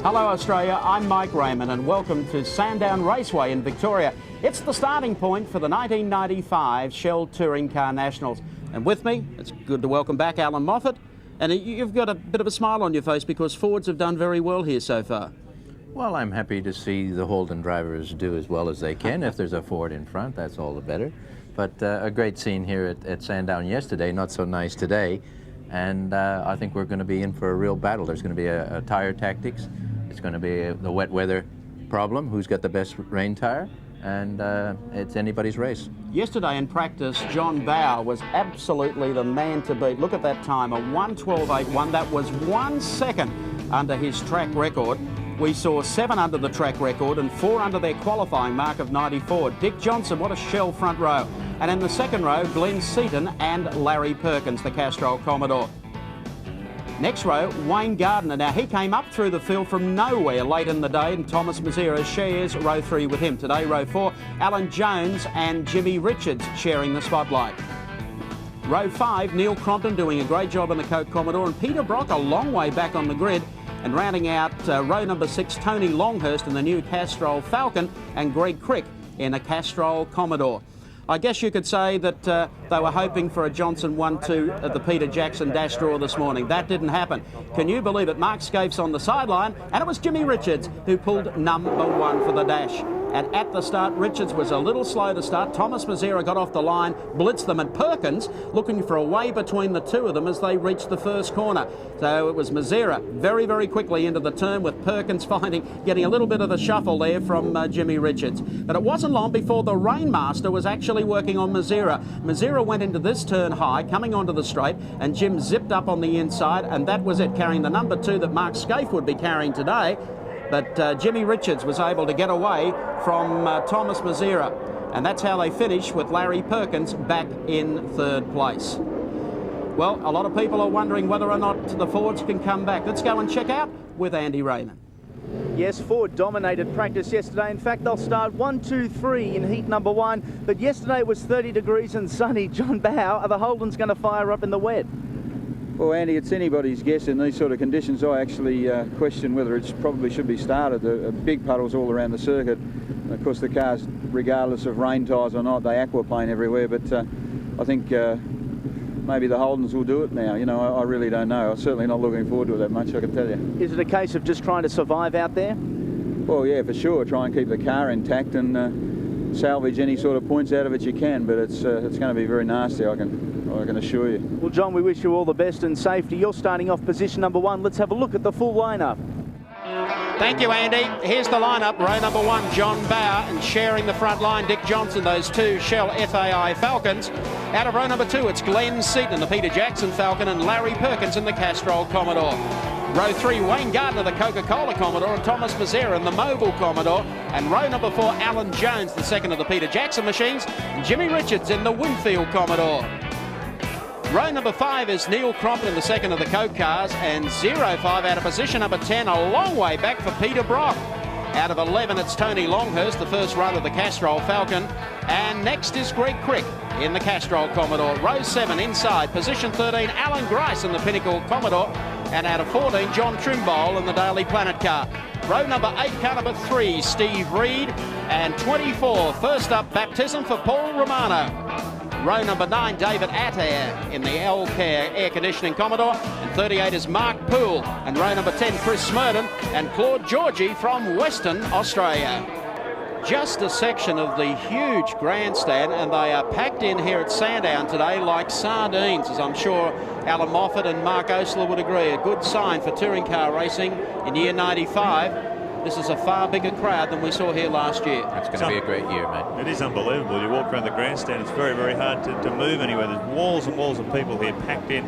Hello Australia, I'm Mike Raymond and welcome to Sandown Raceway in Victoria. It's the starting point for the 1995 Shell Touring Car Nationals. And with me, it's good to welcome back Alan Moffat. And you've got a bit of a smile on your face because Fords have done very well here so far. Well, I'm happy to see the Holden drivers do as well as they can. If there's a Ford in front, that's all the better. But a great scene here at Sandown yesterday, not so nice today. And I think we're going to be in for a real battle. There's going to be a tire tactics. It's going to be the wet weather problem, who's got the best rain tire, and it's anybody's race. Yesterday in practice, John Bowe was absolutely the man to beat. Look at that time, a 1:12.81. That was 1 second under his track record. We saw 7 under the track record and 4 under their qualifying mark of 94. Dick Johnson, what a Shell front row. And in the second row, Glenn Seaton and Larry Perkins, the Castrol Commodore. Next row, Wayne Gardner. Now, he came up through the field from nowhere late in the day, and Thomas Mazera shares row 3 with him. Today, row 4, Alan Jones and Jimmy Richards sharing the spotlight. Row 5, Neil Crompton doing a great job in the Coke Commodore, and Peter Brock a long way back on the grid. And rounding out row number 6, Tony Longhurst in the new Castrol Falcon and Greg Crick in a Castrol Commodore. I guess you could say that they were hoping for a Johnson 1-2 at the Peter Jackson dash draw this morning. That didn't happen. Can you believe it? Mark Scapes on the sideline, and it was Jimmy Richards who pulled number 1 for the dash. And at the start, Richards was a little slow to start. Thomas Mazera got off the line, blitzed them, and Perkins looking for a way between the two of them as they reached the first corner. So it was Mazera very, very quickly into the turn, with Perkins getting a little bit of the shuffle there from Jimmy Richards. But it wasn't long before the Rainmaster was actually working on Mazera. Mazera went into this turn high, coming onto the straight, and Jim zipped up on the inside, and that was it, carrying the number 2 that Mark Scaife would be carrying today. But Jimmy Richards was able to get away from Thomas Mazera. And that's how they finish, with Larry Perkins back in 3rd place. Well, a lot of people are wondering whether or not the Fords can come back. Let's go and check out with Andy Raymond. Yes, Ford dominated practice yesterday. In fact, they'll start 1, 2, 3 in heat number 1. But yesterday it was 30 degrees and sunny. John Bowe, are the Holdens going to fire up in the wet? Well, Andy, it's anybody's guess in these sort of conditions. I actually question whether it probably should be started. The big puddles all around the circuit. And of course, the cars, regardless of rain tyres or not, they aquaplane everywhere. But I think maybe the Holdens will do it now. You know, I really don't know. I'm certainly not looking forward to it that much, I can tell you. Is it a case of just trying to survive out there? Well, yeah, for sure. Try and keep the car intact and salvage any sort of points out of it you can. But it's going to be very nasty, I can assure you. Well, John, we wish you all the best and safety. You're starting off position number 1. Let's have a look at the full lineup. Thank you, Andy. Here's the lineup. Row number 1, John Bowe, and sharing the front line, Dick Johnson, those 2 Shell FAI Falcons. Out of row number 2, it's Glenn Seaton in the Peter Jackson Falcon and Larry Perkins in the Castrol Commodore. Row 3, Wayne Gardner, the Coca-Cola Commodore, and Thomas Mazera in the Mobile Commodore. And row number 4, Alan Jones, the second of the Peter Jackson machines, and Jimmy Richards in the Winfield Commodore. Row number 5 is Neil Crompton in the second of the Coke cars, and 05 out of position number 10, a long way back for Peter Brock. Out of 11, it's Tony Longhurst, the first run of the Castrol Falcon. And next is Greg Crick in the Castrol Commodore. Row 7 inside, position 13, Alan Grice in the Pinnacle Commodore. And out of 14, John Trimble in the Daily Planet car. Row number 8, car number 3, Steve Reed. And 24, first up, baptism for Paul Romano. Row number 9, David Attair in the L-Care Air Conditioning Commodore. And 38 is Mark Poole. And row number 10, Chris Smurden and Claude Georgie from Western Australia. Just a section of the huge grandstand, and they are packed in here at Sandown today like sardines, as I'm sure Alan Moffat and Mark Osler would agree. A good sign for touring car racing in year 95. This is a far bigger crowd than we saw here last year. It's going to be a great year, mate. It is unbelievable. You walk around the grandstand, it's very, very hard to move anywhere. There's walls and walls of people here packed in,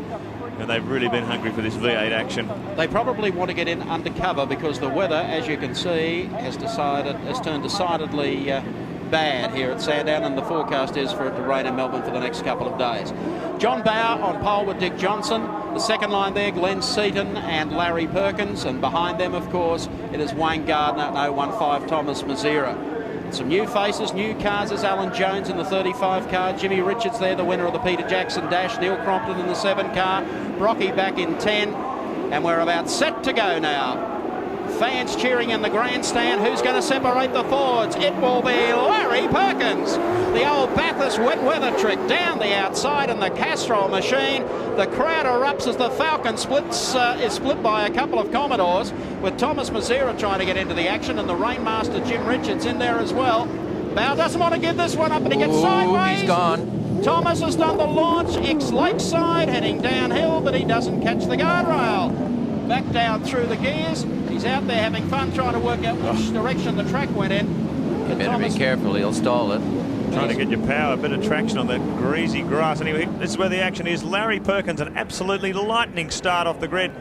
and they've really been hungry for this V8 action. They probably want to get in undercover because the weather, as you can see, has turned decidedly bad here at Sandown, and the forecast is for it to rain in Melbourne for the next couple of days. John Bowe on pole with Dick Johnson. The second line there, Glenn Seaton and Larry Perkins, and behind them, of course, it is Wayne Gardner and 015 Thomas Mazera. Some new faces, new cars. Is Alan Jones in the 35 car, Jimmy Richards there, the winner of the Peter Jackson Dash, Neil Crompton in the 7 car, Brocky back in 10, and we're about set to go now. fans cheering in the grandstand. Who's going to separate the forwards? It will be Larry Perkins. The old Bathurst wet weather trick down the outside in the Castrol machine. The crowd erupts as the Falcon is split by a couple of Commodores, with Thomas Mazera trying to get into the action and the Rainmaster Jim Richards in there as well. Bow doesn't want to give this one up, and he gets sideways. He's gone. Thomas has done the launch, ex-Lakeside, heading downhill, but he doesn't catch the guardrail. Back down through the gears. He's out there having fun trying to work out which direction the track went in. You better be careful, he'll stall it. Trying to get your power, a bit of traction on that greasy grass. Anyway, this is where the action is. Larry Perkins, an absolutely lightning start off the grid.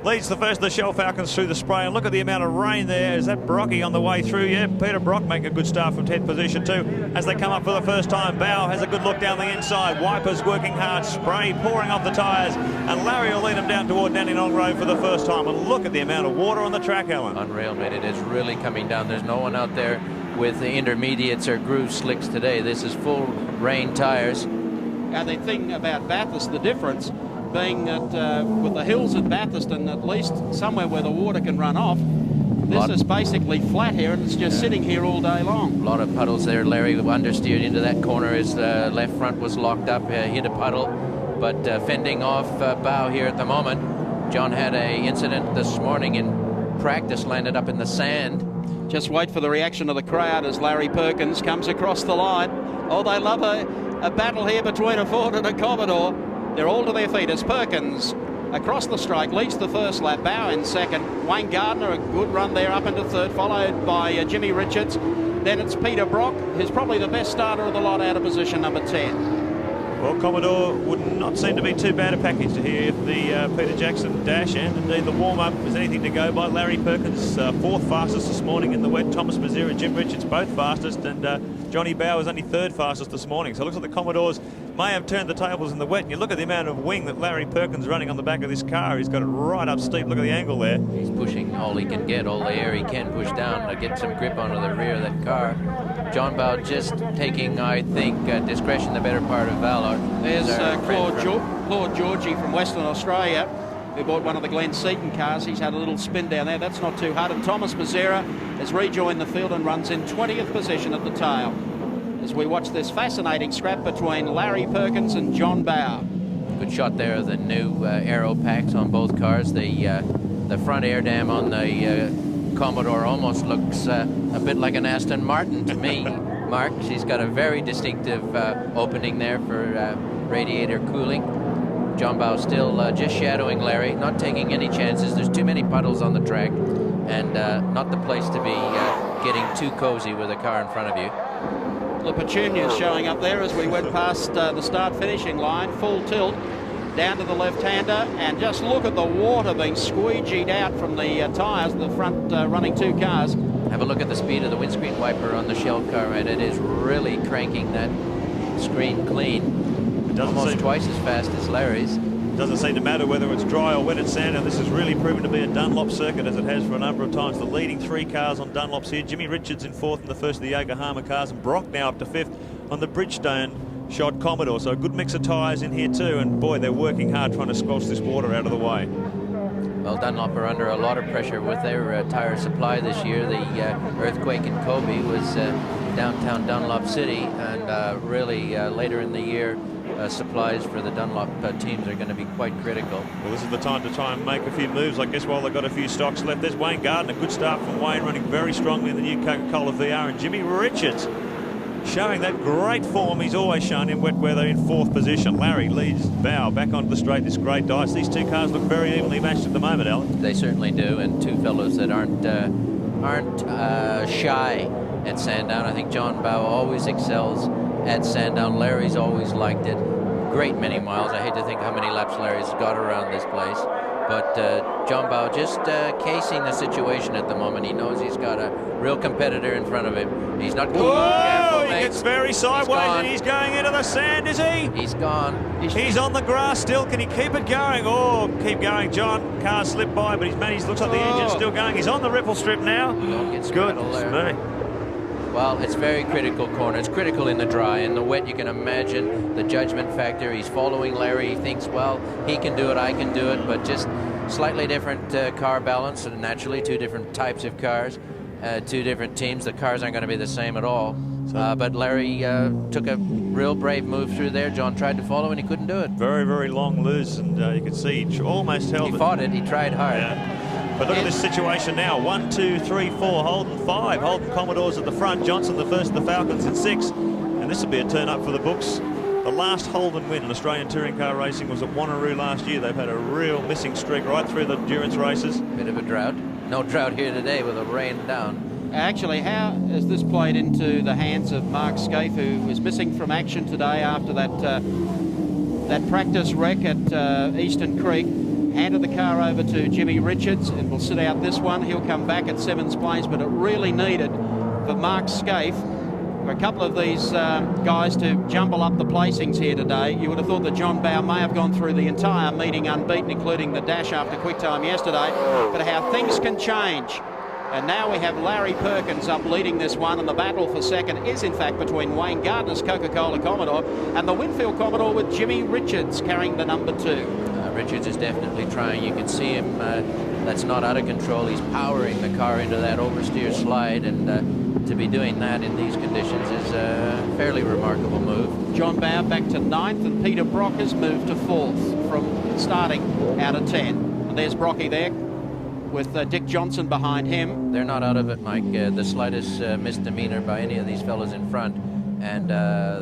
Leads the first of the Shell Falcons through the spray, and look at the amount of rain there. Is that Brocky on the way through? Yeah, Peter Brock making a good start from 10th position too. As they come up for the first time, Bow has a good look down the inside. Wipers working hard, spray pouring off the tyres, and Larry will lead them down toward Dandenong Road for the first time. And look at the amount of water on the track, Alan. Unreal, mate. It is really coming down. There's no one out there with the intermediates or groove slicks today. This is full rain tyres. And the thing about Bathurst, the difference being that with the hills at Bathurst and at least somewhere where the water can run off, this is basically flat here, and it's just sitting here all day long. A lot of puddles there. Larry understeered into that corner. His left front was locked up, hit a puddle, but fending off Bow here at the moment. John had a incident this morning in practice, landed up in the sand. Just wait for the reaction of the crowd as Larry Perkins comes across the line. Oh, they love a battle here between a Ford and a Commodore. They're all to their feet as Perkins across the strike leads the first lap. Bow in second. Wayne Gardner, a good run there up into third, followed by Jimmy Richards. Then it's Peter Brock, who's probably the best starter of the lot out of position number 10. Well, Commodore would not seem to be too bad a package here if the Peter Jackson dash and indeed the warm-up is anything to go by. Larry Perkins, fourth fastest this morning in the wet. Thomas Mazera, Jim Richards, both fastest, and Johnny Bow was only third fastest this morning. So it looks like the Commodores may have turned the tables in the wet. And you look at the amount of wing that Larry Perkins running on the back of this car. He's got it right up steep. Look at the angle there. He's pushing all he can get, all the air he can push down to get some grip onto the rear of that car. John Bow just taking, I think, discretion the better part of valor. There's Claude Georgie from Western Australia, who bought one of the Glen Seaton cars. He's had a little spin down there. That's not too hard. And Thomas Mazera has rejoined the field and runs in 20th position at the tail, as we watch this fascinating scrap between Larry Perkins and John Bow. Good shot there of the new aero packs on both cars. The front air dam on the Commodore almost looks a bit like an Aston Martin to me. Mark, she's got a very distinctive opening there for radiator cooling. John Bow still just shadowing Larry, not taking any chances. There's too many puddles on the track, and not the place to be getting too cozy with a car in front of you. The Petunia's showing up there as we went past the start finishing line, full tilt down to the left-hander, and just look at the water being squeegeed out from the tyres, the front running two cars. Have a look at the speed of the windscreen wiper on the Shell car, and it is really cranking that screen clean. Almost twice as fast as Larry's. Doesn't seem to matter whether it's dry or wet at Sandown. This has really proven to be a Dunlop circuit, as it has for a number of times. The leading three cars on Dunlops here. Jimmy Richards in fourth in the first of the Yokohama cars, and Brock now up to fifth on the Bridgestone shod Commodore. So a good mix of tyres in here too, and boy, they're working hard trying to squash this water out of the way. Well, Dunlop are under a lot of pressure with their tyre supply this year. The earthquake in Kobe was downtown Dunlop City, and really later in the year, supplies for the Dunlop teams are going to be quite critical. Well, this is the time to try and make a few moves, I guess, while they've got a few stocks left. There's Wayne Gardner, good start from Wayne, running very strongly in the new Coca-Cola VR, and Jimmy Richards showing that great form he's always shown in wet weather in fourth position. Larry leads Bow back onto the straight, this great dice. These two cars look very evenly matched at the moment, Alan. They certainly do, and two fellows that aren't shy at Sandown. I think John Bow always excels at Sandown. Larry's always liked it. Great many miles. I hate to think how many laps Larry's got around this place. But John Bow just casing the situation at the moment. He knows he's got a real competitor in front of him. He's not cool. Whoa! He gets very sideways and he's going into the sand, is he? He's gone. He's on the grass still. Can he keep it going? Oh, keep going, John. Car slipped by, but he's managed. Looks like the engine's still going. He's on the ripple strip now. Don't get straddled there. Well, it's very critical corner. It's critical in the dry. In the wet, you can imagine the judgment factor. He's following Larry. He thinks, well, he can do it, I can do it, but just Slightly different car balance, and naturally 2 different types of cars, 2 different teams. The cars aren't going to be the same at all. But Larry took a real brave move through there. John tried to follow and he couldn't do it. Very, very long lose, and you could see he almost held it. He fought it, he tried hard. Yeah. But look at this situation now. 1, 2, 3, 4, Holden 5. Holden Commodores at the front, Johnson the first of the Falcons in 6. And this will be a turn up for the books. The last Holden win in Australian touring car racing was at Wanneroo last year. They've had a real missing streak right through the endurance races. Bit of a drought. No drought here today with the rain down. Actually, how has this played into the hands of Mark Scaife, who was missing from action today after that practice wreck at Eastern Creek? Handed the car over to Jimmy Richards and will sit out this one. He'll come back at Sevens Plains, but it really needed for Mark Scaife, for a couple of these guys to jumble up the placings here today. You would have thought that John Bowe may have gone through the entire meeting unbeaten, including the dash after quick time yesterday, but how things can change. And now we have Larry Perkins up leading this one, and the battle for second is in fact between Wayne Gardner's Coca-Cola Commodore and the Winfield Commodore with Jimmy Richards carrying the number 2. Richards is definitely trying. You can see him, that's not out of control. He's powering the car into that oversteer slide, and to be doing that in these conditions is a fairly remarkable move. John Bowe back to 9th, and Peter Brock has moved to 4th from starting out of 10. And there's Brocky there with Dick Johnson behind him. They're not out of it, Mike. The slightest misdemeanor by any of these fellas in front, and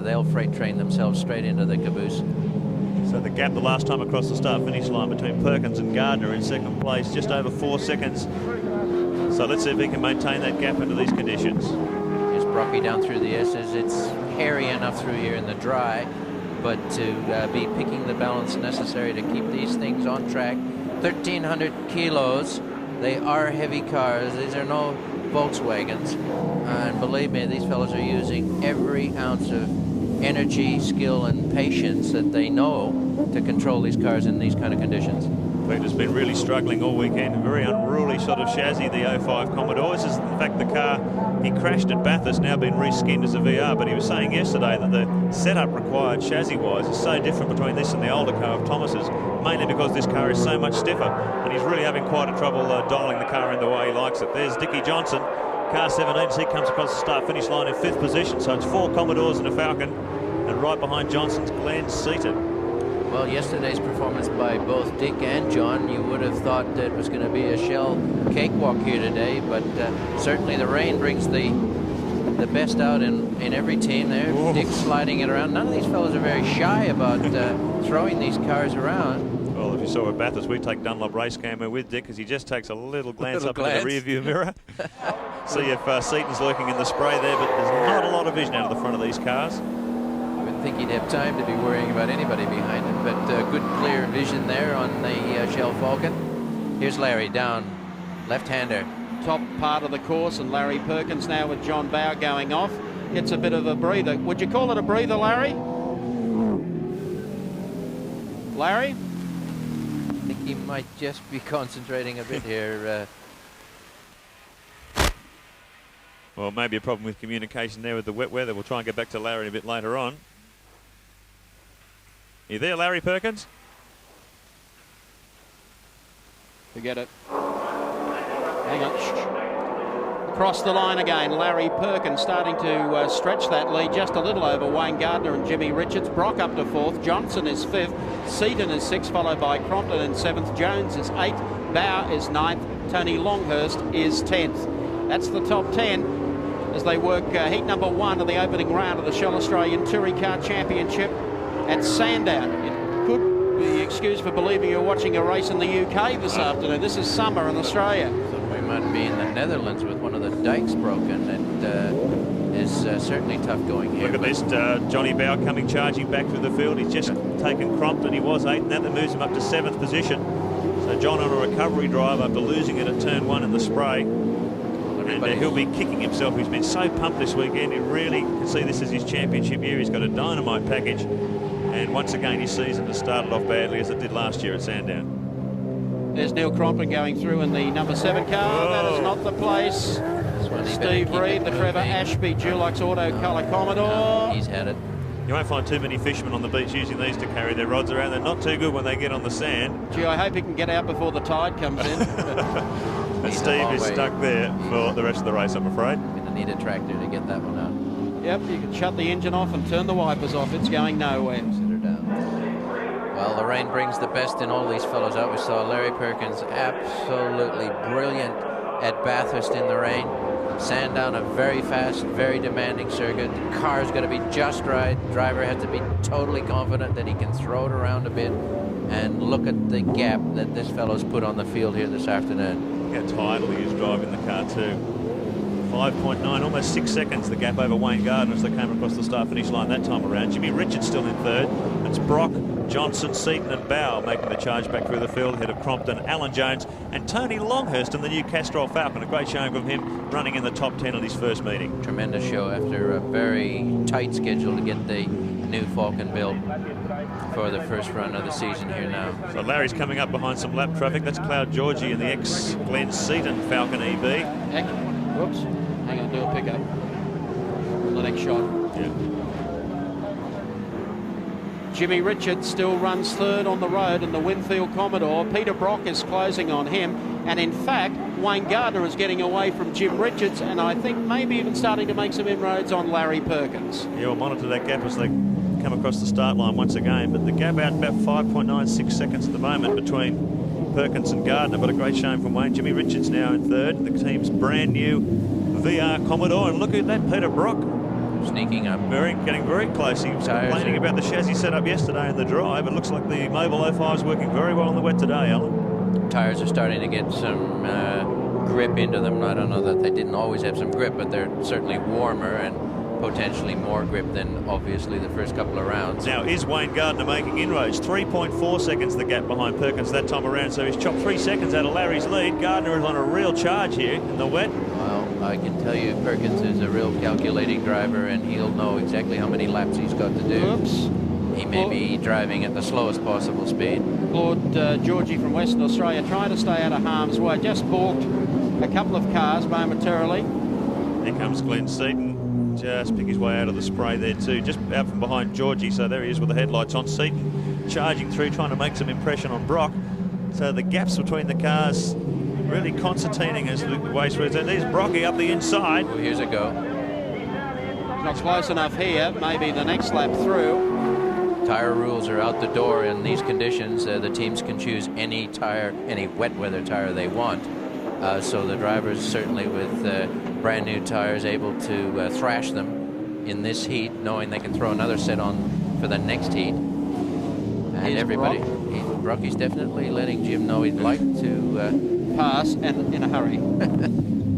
they'll freight train themselves straight into the caboose. So the gap the last time across the start-finish line between Perkins and Gardner in second place, just over 4 seconds. So let's see if he can maintain that gap into these conditions. Here's Brocky down through the S's. It's hairy enough through here in the dry, but to be picking the balance necessary to keep these things on track. 1,300 kilos. They are heavy cars. These are no Volkswagens. And believe me, these fellas are using every ounce of energy, skill, and patience that they know to control these cars in these kind of conditions. Peter's been really struggling all weekend. A very unruly sort of chassis, the 05 Commodore. This is, in fact, the car he crashed at Bathurst, now been reskinned as a VR, but he was saying yesterday that the setup required chassis-wise is so different between this and the older car of Thomas's, mainly because this car is so much stiffer, and he's really having quite a trouble dialing the car in the way he likes it. There's Dickie Johnson, car 17, as he comes across the start-finish line in 5th position, so it's 4 Commodores and a Falcon, and right behind Johnson's Glenn Seaton. Well, yesterday's performance by both Dick and John, you would have thought that it was going to be a shell cakewalk here today, but certainly the rain brings the best out in every team there. Whoa. Dick sliding it around. None of these fellows are very shy about throwing these cars around. Well, if you saw at Bathurst, we take Dunlop race camera with Dick because he just takes a little glance up into the rear view mirror. See if Seaton's lurking in the spray there, but there's not a lot of vision out of the front of these cars. I think he'd have time to be worrying about anybody behind him, but good clear vision there on the Shell Falcon. Here's Larry down, left-hander. Top part of the course, and Larry Perkins now with John Bowe going off. Gets a bit of a breather. Would you call it a breather, Larry? Larry? I think he might just be concentrating a bit here. Well, maybe a problem with communication there with the wet weather. We'll try and get back to Larry a bit later on. You there, Larry Perkins? Forget it. Hang on. Shh. Across the line again, Larry Perkins starting to stretch that lead just a little over Wayne Gardner and Jimmy Richards. Brock up to 4th. Johnson is 5th. Seaton is 6th, followed by Crompton in 7th. Jones is 8th. Bowe is 9th. Tony Longhurst is 10th. That's the top 10 as they work heat number 1 of the opening round of the Shell Australian Touring Car Championship at Sandown. You could be excused for believing you're watching a race in the UK this afternoon. This is summer in Australia. So we might be in the Netherlands with one of the dikes broken. It is certainly tough going here. Look at this, Johnny Bowe coming charging back through the field. He's just taken Crompton. He was 8th, and that moves him up to 7th position. So John on a recovery drive after losing it at turn 1 in the spray. And he'll be kicking himself. He's been so pumped this weekend. He really can see this as his championship year. He's got a dynamite package. And once again, his season has started off badly as it did last year at Sandown. There's Neil Crompton going through in the number 7 car. Whoa. That is not the place. Steve Reed, the Trevor Ashby Dulux Auto Colour Commodore. He's had it. You won't find too many fishermen on the beach using these to carry their rods around. They're not too good when they get on the sand. Gee, I hope he can get out before the tide comes in. And Steve is stuck there for the rest of the race, I'm afraid. Going to need a tractor to get that one out. Yep, you can shut the engine off and turn the wipers off. It's going nowhere. Sit her down. Well, the rain brings the best in all these fellows out. We saw Larry Perkins absolutely brilliant at Bathurst in the rain. Sandown, a very fast, very demanding circuit. The car's got to be just right. Driver has to be totally confident that he can throw it around a bit. And look at the gap that this fellow's put on the field here this afternoon. Look how tidily he's driving the car too. 5.9, almost 6 seconds, the gap over Wayne Gardner as they came across the start-finish line that time around. Jimmy Richards still in third. It's Brock, Johnson, Seaton and Bow making the charge back through the field ahead of Crompton, Alan Jones and Tony Longhurst in the new Castrol Falcon. A great showing from him, running in the top 10 of his first meeting. Tremendous show after a very tight schedule to get the new Falcon built for the first run of the season here now. So Larry's coming up behind some lap traffic. That's Cloud Georgie in the ex-Glenn Seaton Falcon EB. Heck, whoops. Hang on, do a pickup. The next shot. Yeah. Jimmy Richards still runs third on the road in the Winfield Commodore. Peter Brock is closing on him. And in fact, Wayne Gardner is getting away from Jim Richards and I think maybe even starting to make some inroads on Larry Perkins. Yeah, we'll monitor that gap as they come across the start line once again. But the gap out about 5.96 seconds at the moment between Perkins and Gardner. But a great showing from Wayne. Jimmy Richards now in third. The team's brand new VR Commodore. And look at that, Peter Brock. Sneaking up. Getting very close. He was complaining about the chassis setup yesterday in the drive. It looks like the Mobile 05 is working very well in the wet today, Alan. Tires are starting to get some grip into them. I don't know that they didn't always have some grip, but they're certainly warmer and potentially more grip than obviously the first couple of rounds. Now is Wayne Gardner making inroads? 3.4 seconds the gap behind Perkins that time around, so he's chopped 3 seconds out of Larry's lead. Gardner is on a real charge here in the wet. Well, I can tell you Perkins is a real calculating driver and he'll know exactly how many laps he's got to do. Oops. He may be driving at the slowest possible speed. Lord Georgie from Western Australia trying to stay out of harm's way. Just balked a couple of cars momentarily. Here comes Glenn Seaton. Just pick his way out of the spray there too. Just out from behind Georgie. So there he is with the headlights on. Seaton charging through, trying to make some impression on Brock. So the gaps between the cars really concertining as the way through. And there's Brocky up the inside. Well, here's a go. Not close enough here. Maybe the next lap through. Tire rules are out the door in these conditions. The teams can choose any tire, any wet weather tire they want. So the drivers certainly with brand new tires able to thrash them in this heat, knowing they can throw another set on for the next heat. And Here's everybody, Brocky's definitely letting Jim know he'd like to pass and in a hurry.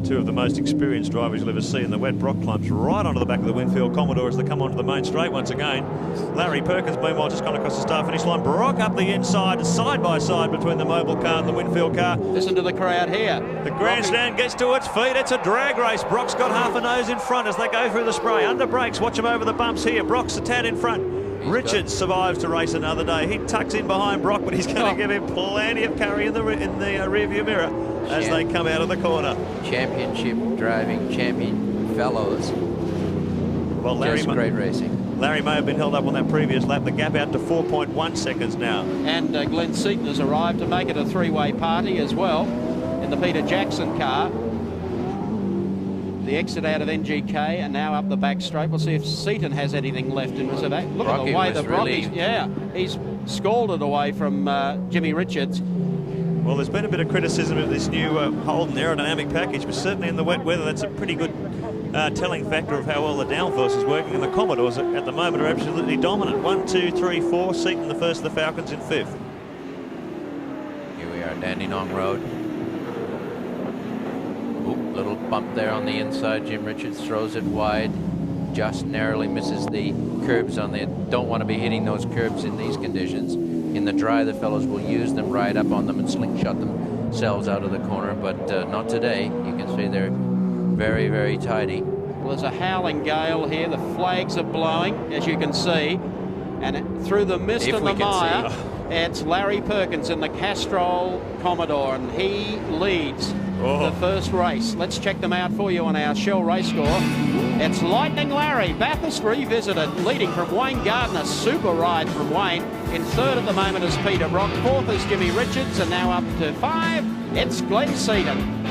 Two of the most experienced drivers you'll ever see in the wet. Brock climbs right onto the back of the Winfield Commodore as they come onto the main straight once again. Larry Perkins, meanwhile, just gone across the start-finish line. Brock up the inside, side by side between the Mobile car and the Winfield car. Listen to the crowd here. The grandstand gets to its feet. It's a drag race. Brock's got half a nose in front as they go through the spray. Under brakes, watch him over the bumps here. Brock's a tad in front. Richards survives to race another day. He tucks in behind Brock, but he's going to give him plenty of carry in the rearview mirror as they come out of the corner. Championship driving champion fellows. Well, Just great racing. Larry may have been held up on that previous lap. The gap out to 4.1 seconds now. And Glenn Seaton has arrived to make it a three-way party as well in the Peter Jackson car. The exit out of NGK and now up the back straight. We'll see if Seaton has anything left in reserve. Look at the way the Brockies, he's scalded away from Jimmy Richards. Well, there's been a bit of criticism of this new Holden aerodynamic package, but certainly in the wet weather, that's a pretty good telling factor of how well the downforce is working. And the Commodores at the moment are absolutely dominant. 1, 2, 3, 4. Seaton the first, the Falcons in fifth. Here we are, Dandenong Road. Oop, little bump there on the inside. Jim Richards throws it wide. Just narrowly misses the curbs on the... Don't want to be hitting those curbs in these conditions. In the dry, the fellows will use them, ride up on them, and slingshot themselves out of the corner, but not today. You can see they're very, very tidy. Well, there's a howling gale here. The flags are blowing, as you can see. And through the mist and the mire, it's Larry Perkins in the Castrol Commodore, and he leads the first race. Let's check them out for you on our Shell race score. It's Lightning Larry, Bathurst revisited, leading from Wayne Gardner. Super ride from Wayne. In third at the moment is Peter Brock. Fourth is Jimmy Richards, and now up to 5, it's Glenn Seaton.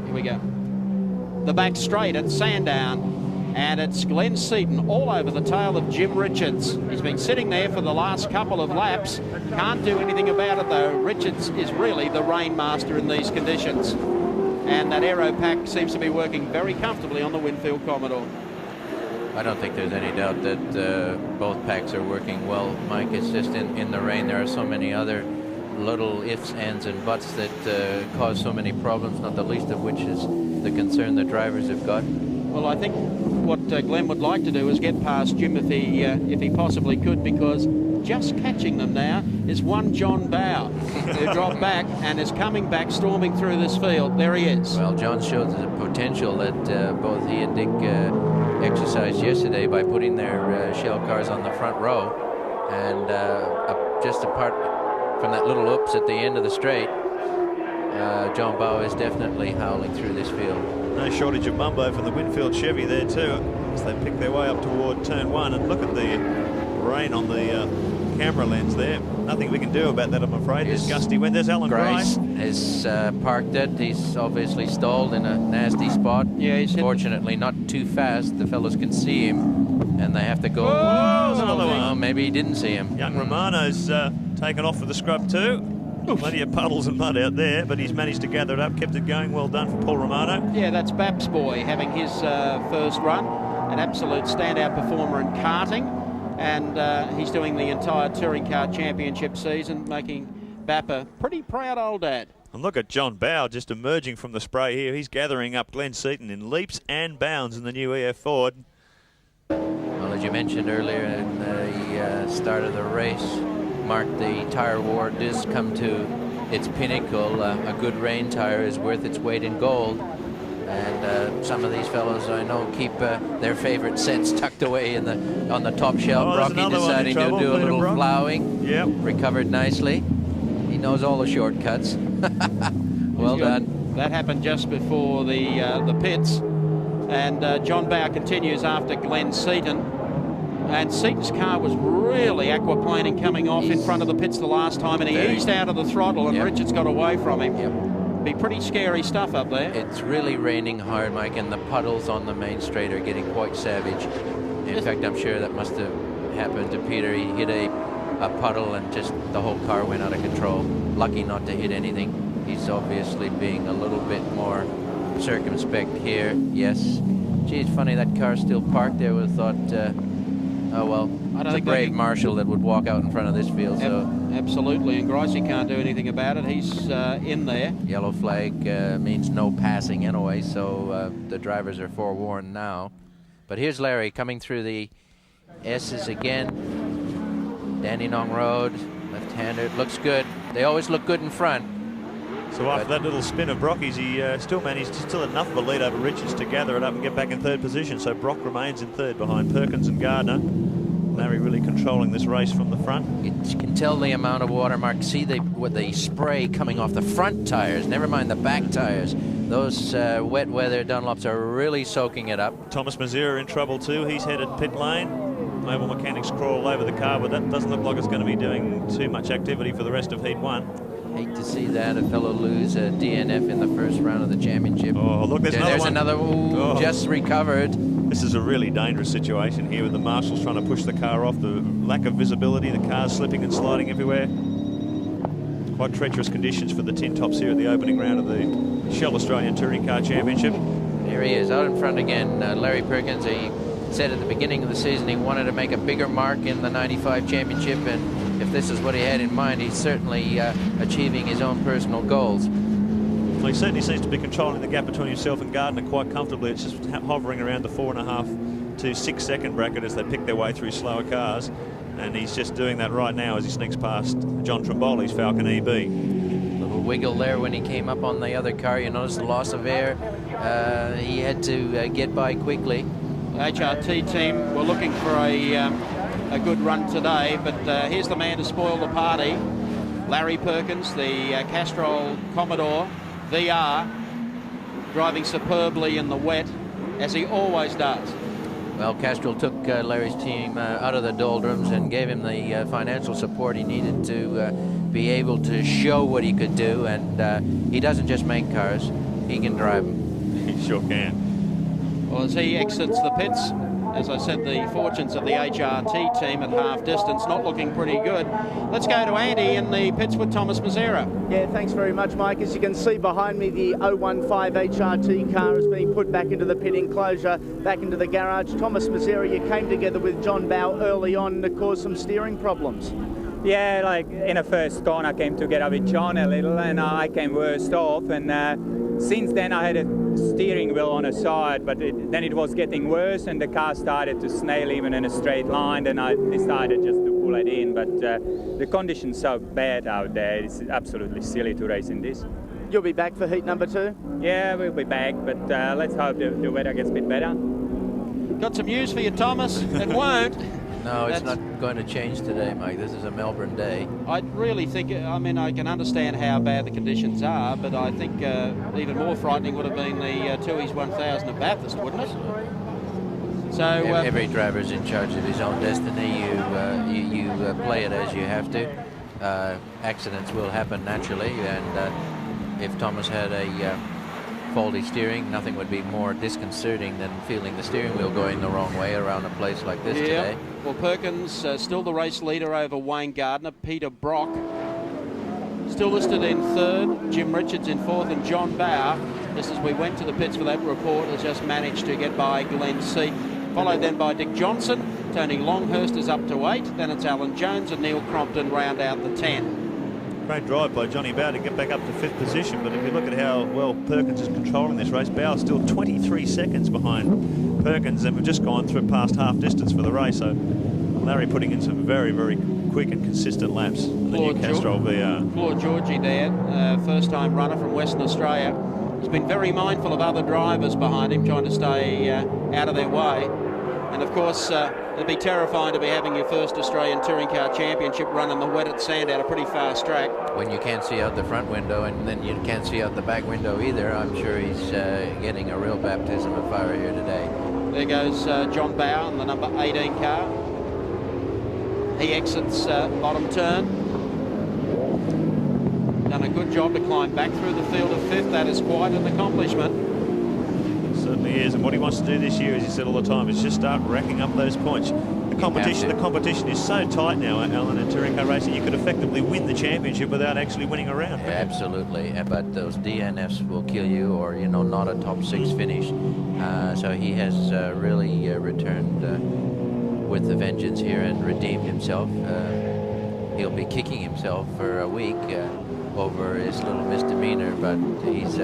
Here we go. The back straight at Sandown, and it's Glenn Seaton all over the tail of Jim Richards. He's been sitting there for the last couple of laps. Can't do anything about it though. Richards is really the rain master in these conditions. And that aero pack seems to be working very comfortably on the Winfield Commodore. I don't think there's any doubt that both packs are working well, Mike. It's just in the rain there are so many other little ifs, ands and buts that cause so many problems, not the least of which is the concern the drivers have got. Well, I think what Glenn would like to do is get past Jim if he possibly could, because just catching them now is one John Bow, who dropped back and is coming back, storming through this field. There he is. Well, John showed the potential that both he and Dick exercised yesterday by putting their shell cars on the front row, and just apart from that little oops at the end of the straight, John Bow is definitely howling through this field. No shortage of mumbo from the Winfield Chevy there too, as they pick their way up toward turn 1. And look at the rain on the camera lens there. Nothing we can do about that, I'm afraid. There's gusty wind. There's Alan Grice. Has parked it. He's obviously stalled in a nasty spot. Yeah, he's fortunately not too fast. The fellows can see him, and they have to go. Oh, there's another one. Maybe he didn't see him. Young Romano's taken off for the scrub too. Plenty of puddles and mud out there, but he's managed to gather it up, kept it going. Well done for Paul Romano. Yeah, that's Bab's boy having his first run. An absolute standout performer in karting, and he's doing the entire Touring Car Championship season, making Bap a pretty proud old dad. And look at John Bow just emerging from the spray here. He's gathering up Glenn Seaton in leaps and bounds in the new EF Ford. Well, as you mentioned earlier in the start of the race, Mark, the tire war does come to its pinnacle. A good rain tire is worth its weight in gold, and some of these fellows I know keep their favorite sets tucked away on the top shelf. Brocky deciding to do a little plowing. Yep. Recovered nicely. He knows all the shortcuts. Well done. That happened just before the pits, and John Bow continues after Glenn Seaton. And Seaton's car was really aquaplaning coming off in front of the pits the last time, and he eased out of the throttle, and Richards got away from him. Yep. Be pretty scary stuff up there. It's really raining hard, Mike, and the puddles on the main straight are getting quite savage. In fact, I'm sure that must have happened to Peter. He hit a puddle and just the whole car went out of control. Lucky not to hit anything. He's obviously being a little bit more circumspect here. Yes. Gee, it's funny that car's still parked there. We thought, oh well, I don't think a brave marshal that would walk out in front of this field. So absolutely, and Gricey can't do anything about it. He's in there. Yellow flag means no passing anyway, so the drivers are forewarned now. But here's Larry coming through the S's again. Dandenong Road, left-hander, looks good. They always look good in front. So after that little spin of Brocky's, he still managed enough of a lead over Richards to gather it up and get back in third position. So Brock remains in third behind Perkins and Gardner. Larry really controlling this race from the front. You can tell the amount of water, Mark. See the spray coming off the front tires, never mind the back tires. Those wet weather Dunlops are really soaking it up. Thomas Mazira in trouble too. He's headed pit lane. Mobile mechanics crawl over the car, but that doesn't look like it's going to be doing too much activity for the rest of Heat 1. Hate to see that, a fellow lose a DNF in the first round of the championship. Oh, look, there's another one. Just recovered. This is a really dangerous situation here with the marshals trying to push the car off, the lack of visibility, the car's slipping and sliding everywhere. Quite treacherous conditions for the tin tops here at the opening round of the Shell Australian Touring Car Championship. Here he is, out in front again. Larry Perkins, he said at the beginning of the season he wanted to make a bigger mark in the 95 championship, and if this is what he had in mind, he's certainly achieving his own personal goals. Well, he certainly seems to be controlling the gap between himself and Gardner quite comfortably. It's just hovering around the 4.5 to 6 second bracket as they pick their way through slower cars, and he's just doing that right now as he sneaks past John Trimboli's Falcon EB. wiggle there when he came up on the other car. You notice the loss of air. He had to get by quickly. The HRT team were looking for a good run today, but here's the man to spoil the party. Larry Perkins, the Castrol Commodore VR, driving superbly in the wet, as he always does. Well, Castrol took Larry's team out of the doldrums and gave him the financial support he needed to be able to show what he could do, and he doesn't just make cars, he can drive them. He sure can. Well, as he exits the pits, as I said, the fortunes of the HRT team at half distance not looking pretty good. Let's go to Andy in the pits with Thomas Mazzera. Yeah, thanks very much, Mike. As you can see behind me, the 015 HRT car is being put back into the pit enclosure, back into the garage. Thomas Mazzera, you came together with John Bow early on to cause some steering problems. Yeah, like in the first corner I came together with John a little, and I came worst off, and since then I had a steering wheel on the side, but then it was getting worse and the car started to snail even in a straight line, and I decided just to pull it in, but the conditions so bad out there, it's absolutely silly to race in this. You'll be back for heat number 2? Yeah, we'll be back, but let's hope the weather gets a bit better. Got some news for you, Thomas. It won't. No, it's not going to change today, Mike. This is a Melbourne day. I really think, I mean, I can understand how bad the conditions are, but I think even more frightening would have been the Tooheys 1000 at Bathurst, wouldn't it? So every driver's in charge of his own destiny. You play it as you have to. Accidents will happen naturally, and if Thomas had a faulty steering, nothing would be more disconcerting than feeling the steering wheel going the wrong way around a place like this today. Well, Perkins still the race leader over Wayne Gardner. Peter Brock still listed in third, Jim Richards in fourth, and John Bow, just as we went to the pits for that report, has just managed to get by Glenn Seat, followed then by Dick Johnson. Tony Longhurst is up to 8, then it's Alan Jones and Neil Crompton round out the 10. Great drive by Johnny Bow to get back up to 5th position, but if you look at how well Perkins is controlling this race, Bow's still 23 seconds behind Perkins, and we've just gone through past half distance for the race, so Larry putting in some very, very quick and consistent laps in the new Castrol VR. Claude Georgie there, first-time runner from Western Australia. He's been very mindful of other drivers behind him, trying to stay out of their way. And of course, it'd be terrifying to be having your first Australian Touring Car Championship run in the wet at Sandown, a pretty fast track. When you can't see out the front window and then you can't see out the back window either, I'm sure he's getting a real baptism of fire here today. There goes John Bow in the number 18 car. He exits bottom turn. Done a good job to climb back through the field of 5th. That is quite an accomplishment. Certainly is, and what he wants to do this year, as he said all the time, is just start racking up those points. The competition is so tight now, Alan, in touring car racing, you could effectively win the championship without actually winning a round. Absolutely, but those DNFs will kill you, or not a top 6 finish. So he has really returned with the vengeance here and redeemed himself. He'll be kicking himself for a week over his little misdemeanor, but he's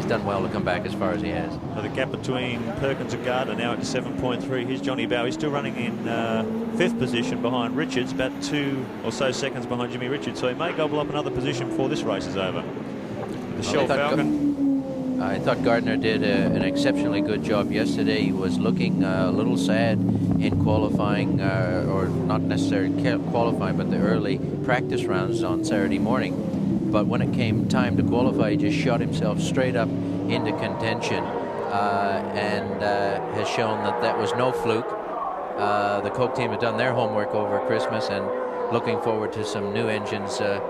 done well to come back as far as he has. So the gap between Perkins and Gardner now at 7.3. Here's Johnny Bow. He's still running in 5th position behind Richards, about 2 or so seconds behind Jimmy Richards. So he may gobble up another position before this race is over. The Shell Falcon. I thought Gardner did an exceptionally good job yesterday. He was looking a little sad in qualifying, or not necessarily qualifying, but the early practice rounds on Saturday morning. But when it came time to qualify, he just shot himself straight up into contention and has shown that was no fluke. The Coke team have done their homework over Christmas and looking forward to some new engines. So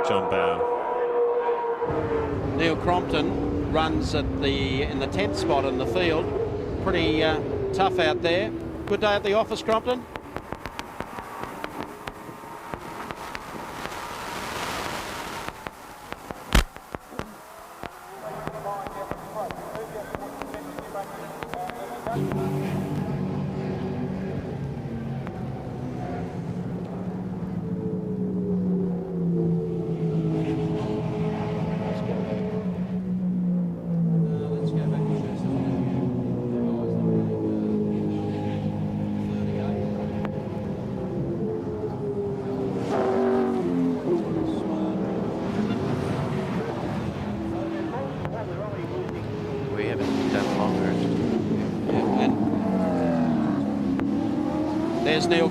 John Bow. Neil Crompton runs in the 10th spot in the field. Pretty tough out there. Good day at the office, Crompton. There's Neil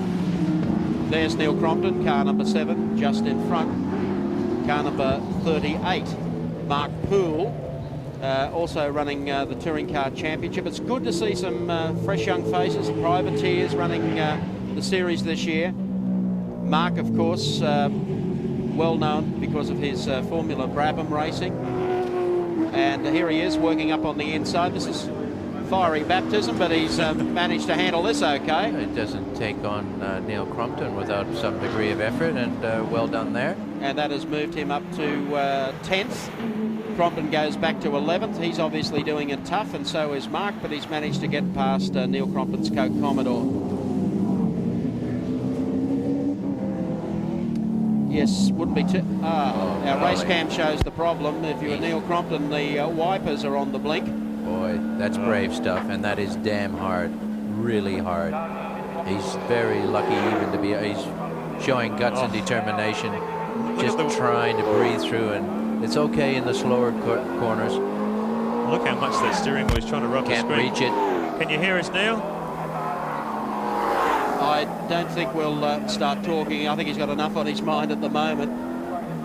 Crompton, car number 7, just in front. Car number 38, Mark Poole, also running the Touring Car Championship. It's good to see some fresh young faces, privateers running the series this year. Mark, of course, well known because of his Formula Brabham racing. And here he is working up on the inside. This is fiery baptism, but he's managed to handle this okay. It doesn't take on Neil Crompton without some degree of effort, and well done there. And that has moved him up to 10th. Crompton goes back to 11th. He's obviously doing it tough, and so is Mark, but he's managed to get past Neil Crompton's Coke Commodore. Yes, wouldn't be too... our race cam shows the problem. If you're Neil Crompton, the wipers are on the blink. Boy, that's brave stuff, and that is damn hard, really hard. He's very lucky even to be... He's showing guts and determination, just trying to breathe through, and it's okay in the slower corners. Look how much that steering wheel is trying to rub the screen. Can't reach it. Can you hear us, Neil? I don't think we'll start talking. I think he's got enough on his mind at the moment.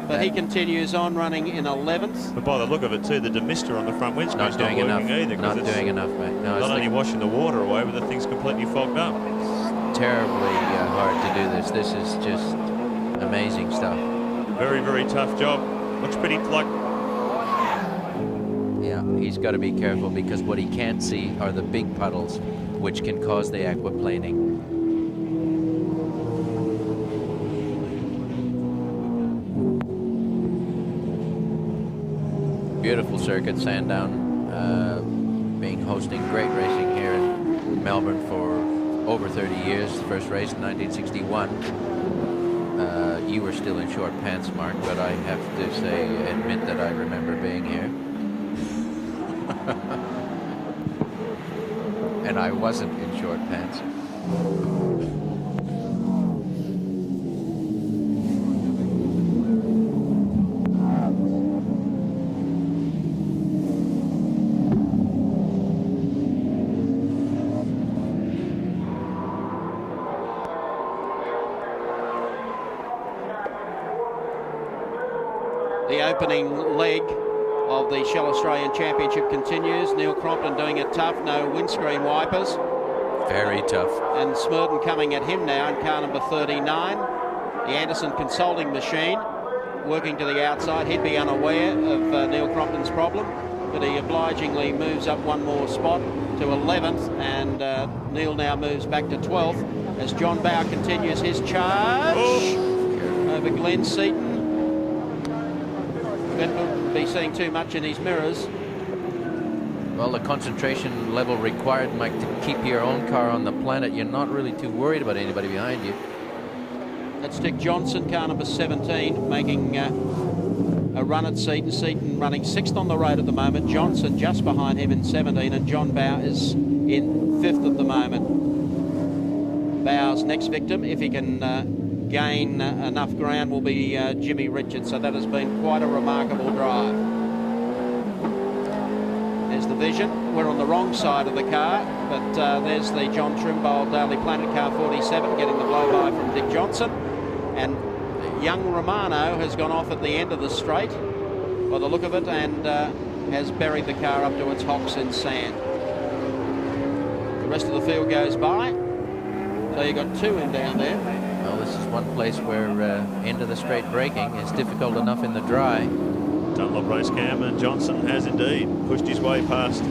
But he continues on running in 11th. But by the look of it too, the demister on the front windscreen's not doing working enough. either. Not doing enough, mate. No, not only washing the water away, but the thing's completely fogged up. It's terribly hard to do this. This is just amazing stuff. Very, very tough job. Looks pretty like... Yeah, he's got to be careful because what he can't see are the big puddles, which can cause the aquaplaning. Beautiful circuit, Sandown, being hosting great racing here in Melbourne for over 30 years. The first race in 1961. You were still in short pants, Mark, but I have to admit that I remember being here. And I wasn't in short pants. The opening leg of the Shell Australian Championship continues. Neil Crompton doing it tough, no windscreen wipers. Very tough. And Smurton coming at him now in car number 39. The Anderson consulting machine working to the outside. He'd be unaware of Neil Crompton's problem, but he obligingly moves up one more spot to 11th, and Neil now moves back to 12th as John Bowe continues his charge over Glenn Seaton. Wouldn't be seeing too much in his mirrors. Well, the concentration level required, Mike, to keep your own car on the planet, you're not really too worried about anybody behind you. That's Dick Johnson, car number 17, making a run at Seaton. Seaton running 6th on the road at the moment. Johnson just behind him in 17, and John Bowe is in 5th at the moment. Bowe's next victim, if he can gain enough ground, will be Jimmy Richards. So that has been quite a remarkable drive. There's the vision. We're on the wrong side of the car, but there's the John Trimble Daily Planet car 47 getting the blow-by from Dick Johnson. And young Romano has gone off at the end of the straight by the look of it, and has buried the car up to its hocks in sand. The rest of the field goes by. So you've got two in down there. Well, this is one place where into the straight braking is difficult enough in the dry. Dunlop race cam, and Johnson has indeed pushed his way past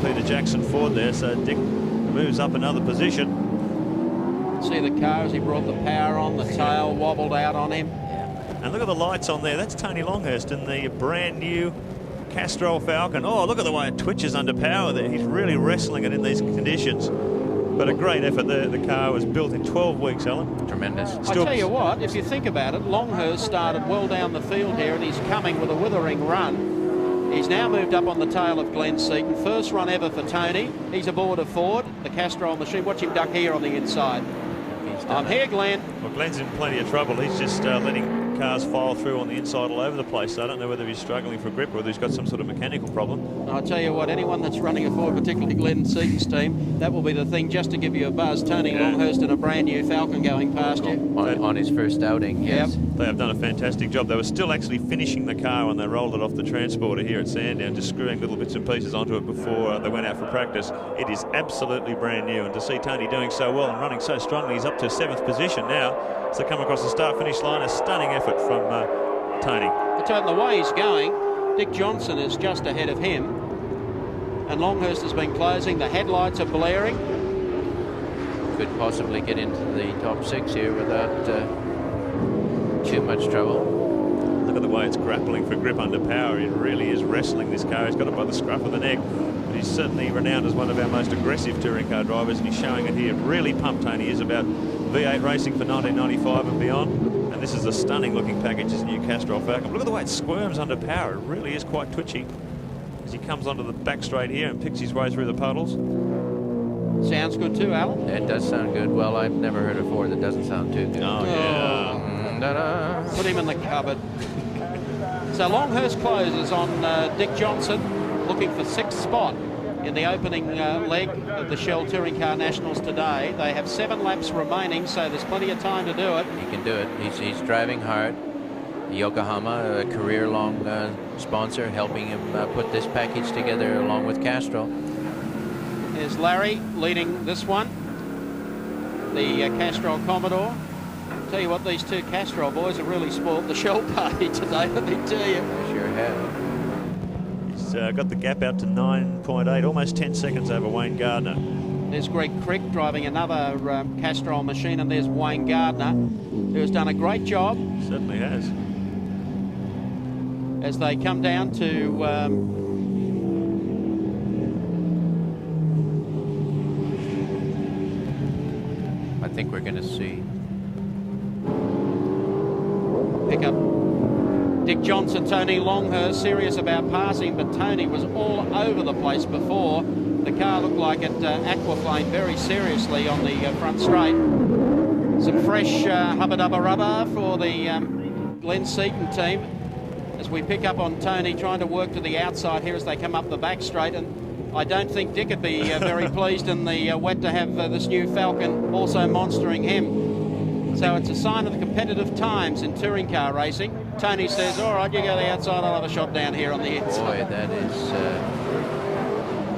Peter Jackson Ford there, so Dick moves up another position. See the car as he brought the power on, the tail wobbled out on him. And look at the lights on there. That's Tony Longhurst in the brand new Castrol Falcon. Oh, look at the way it twitches under power there. He's really wrestling it in these conditions. But a great effort there. The car was built in 12 weeks, Alan. Tremendous. I tell you what, if you think about it, Longhurst started well down the field here, and he's coming with a withering run. He's now moved up on the tail of Glenn Seaton. First run ever for Tony. He's aboard a Ford, the Castrol machine. Watch him duck here on the inside. I'm here, Glenn. Well, Glenn's in plenty of trouble. He's just letting cars file through on the inside all over the place. So I don't know whether he's struggling for grip or whether he's got some sort of mechanical problem. I'll tell you what, anyone that's running a Ford, particularly Glenn Seaton's team, that will be the thing just to give you a buzz. Tony Longhurst in a brand new Falcon going past you. On his first outing, yes. Yep. They have done a fantastic job. They were still actually finishing the car when they rolled it off the transporter here at Sandown, just screwing little bits and pieces onto it before they went out for practice. It is absolutely brand new, and to see Tony doing so well and running so strongly, he's up to 7th position now. So come across the start-finish line, a stunning effort from Tony. I tell you, the way he's going, Dick Johnson is just ahead of him, and Longhurst has been closing. The headlights are blaring. Could possibly get into the top 6 here without too much trouble. Look at the way it's grappling for grip under power. It really is wrestling this car. He's got it by the scruff of the neck. But he's certainly renowned as one of our most aggressive touring car drivers, and he's showing it here. Really pumped Tony is about V8 racing for 1995 and beyond. And this is a stunning looking package, his new Castrol Falcon. Look at the way it squirms under power. It really is quite twitchy as he comes onto the back straight here and picks his way through the puddles. Sounds good too, Alan. It does sound good. Well, I've never heard a Ford that doesn't sound too good. Oh, yeah. Da-da. Put him in the cupboard. So Longhurst closes on Dick Johnson, looking for 6th spot in the opening leg of the Shell Touring Car Nationals today. They have 7 laps remaining, so there's plenty of time to do it. He can do it. He's driving hard. Yokohama, a career-long sponsor, helping him put this package together along with Castrol. There's Larry leading this one, the Castrol Commodore. Tell you what, these two Castrol boys have really spoiled the Shell party today, let me tell you. Sure have. He's got the gap out to 9.8, almost 10 seconds over Wayne Gardner. There's Greg Crick driving another Castrol machine, and there's Wayne Gardner, who has done a great job. Certainly has. As they come down to I think we're going to see. pick up Dick Johnson. Tony Longhurst serious about passing, but Tony was all over the place before. The car looked like it aquaplaned very seriously on the front straight. Some fresh hubba-dubba rubber for the Glenn Seaton team as we pick up on Tony trying to work to the outside here as they come up the back straight, and I don't think Dick would be very pleased in the wet to have this new Falcon also monstering him. So it's a sign of the competitive times in touring car racing. Tony says, all right, you go to the outside, I'll have a shot down here on the inside. Boy, that is...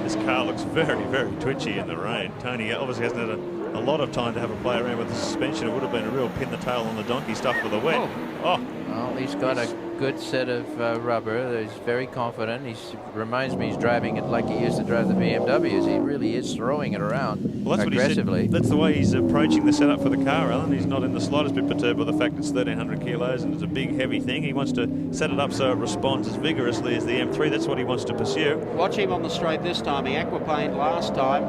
This car looks very, very twitchy in the rain. Tony obviously hasn't had a lot of time to have a play around with the suspension. It would have been a real pin the tail on the donkey stuff with the wet. Oh. Well, he's got a good set of rubber. He's very confident. He reminds me he's driving it like he used to drive the BMWs. He really is throwing it around aggressively. That's the way he's approaching the setup for the car, Alan. He's not in the slightest bit perturbed by the fact it's 1,300 kilos and it's a big, heavy thing. He wants to set it up so it responds as vigorously as the M3. That's what he wants to pursue. Watch him on the straight this time. He aquaplaned last time.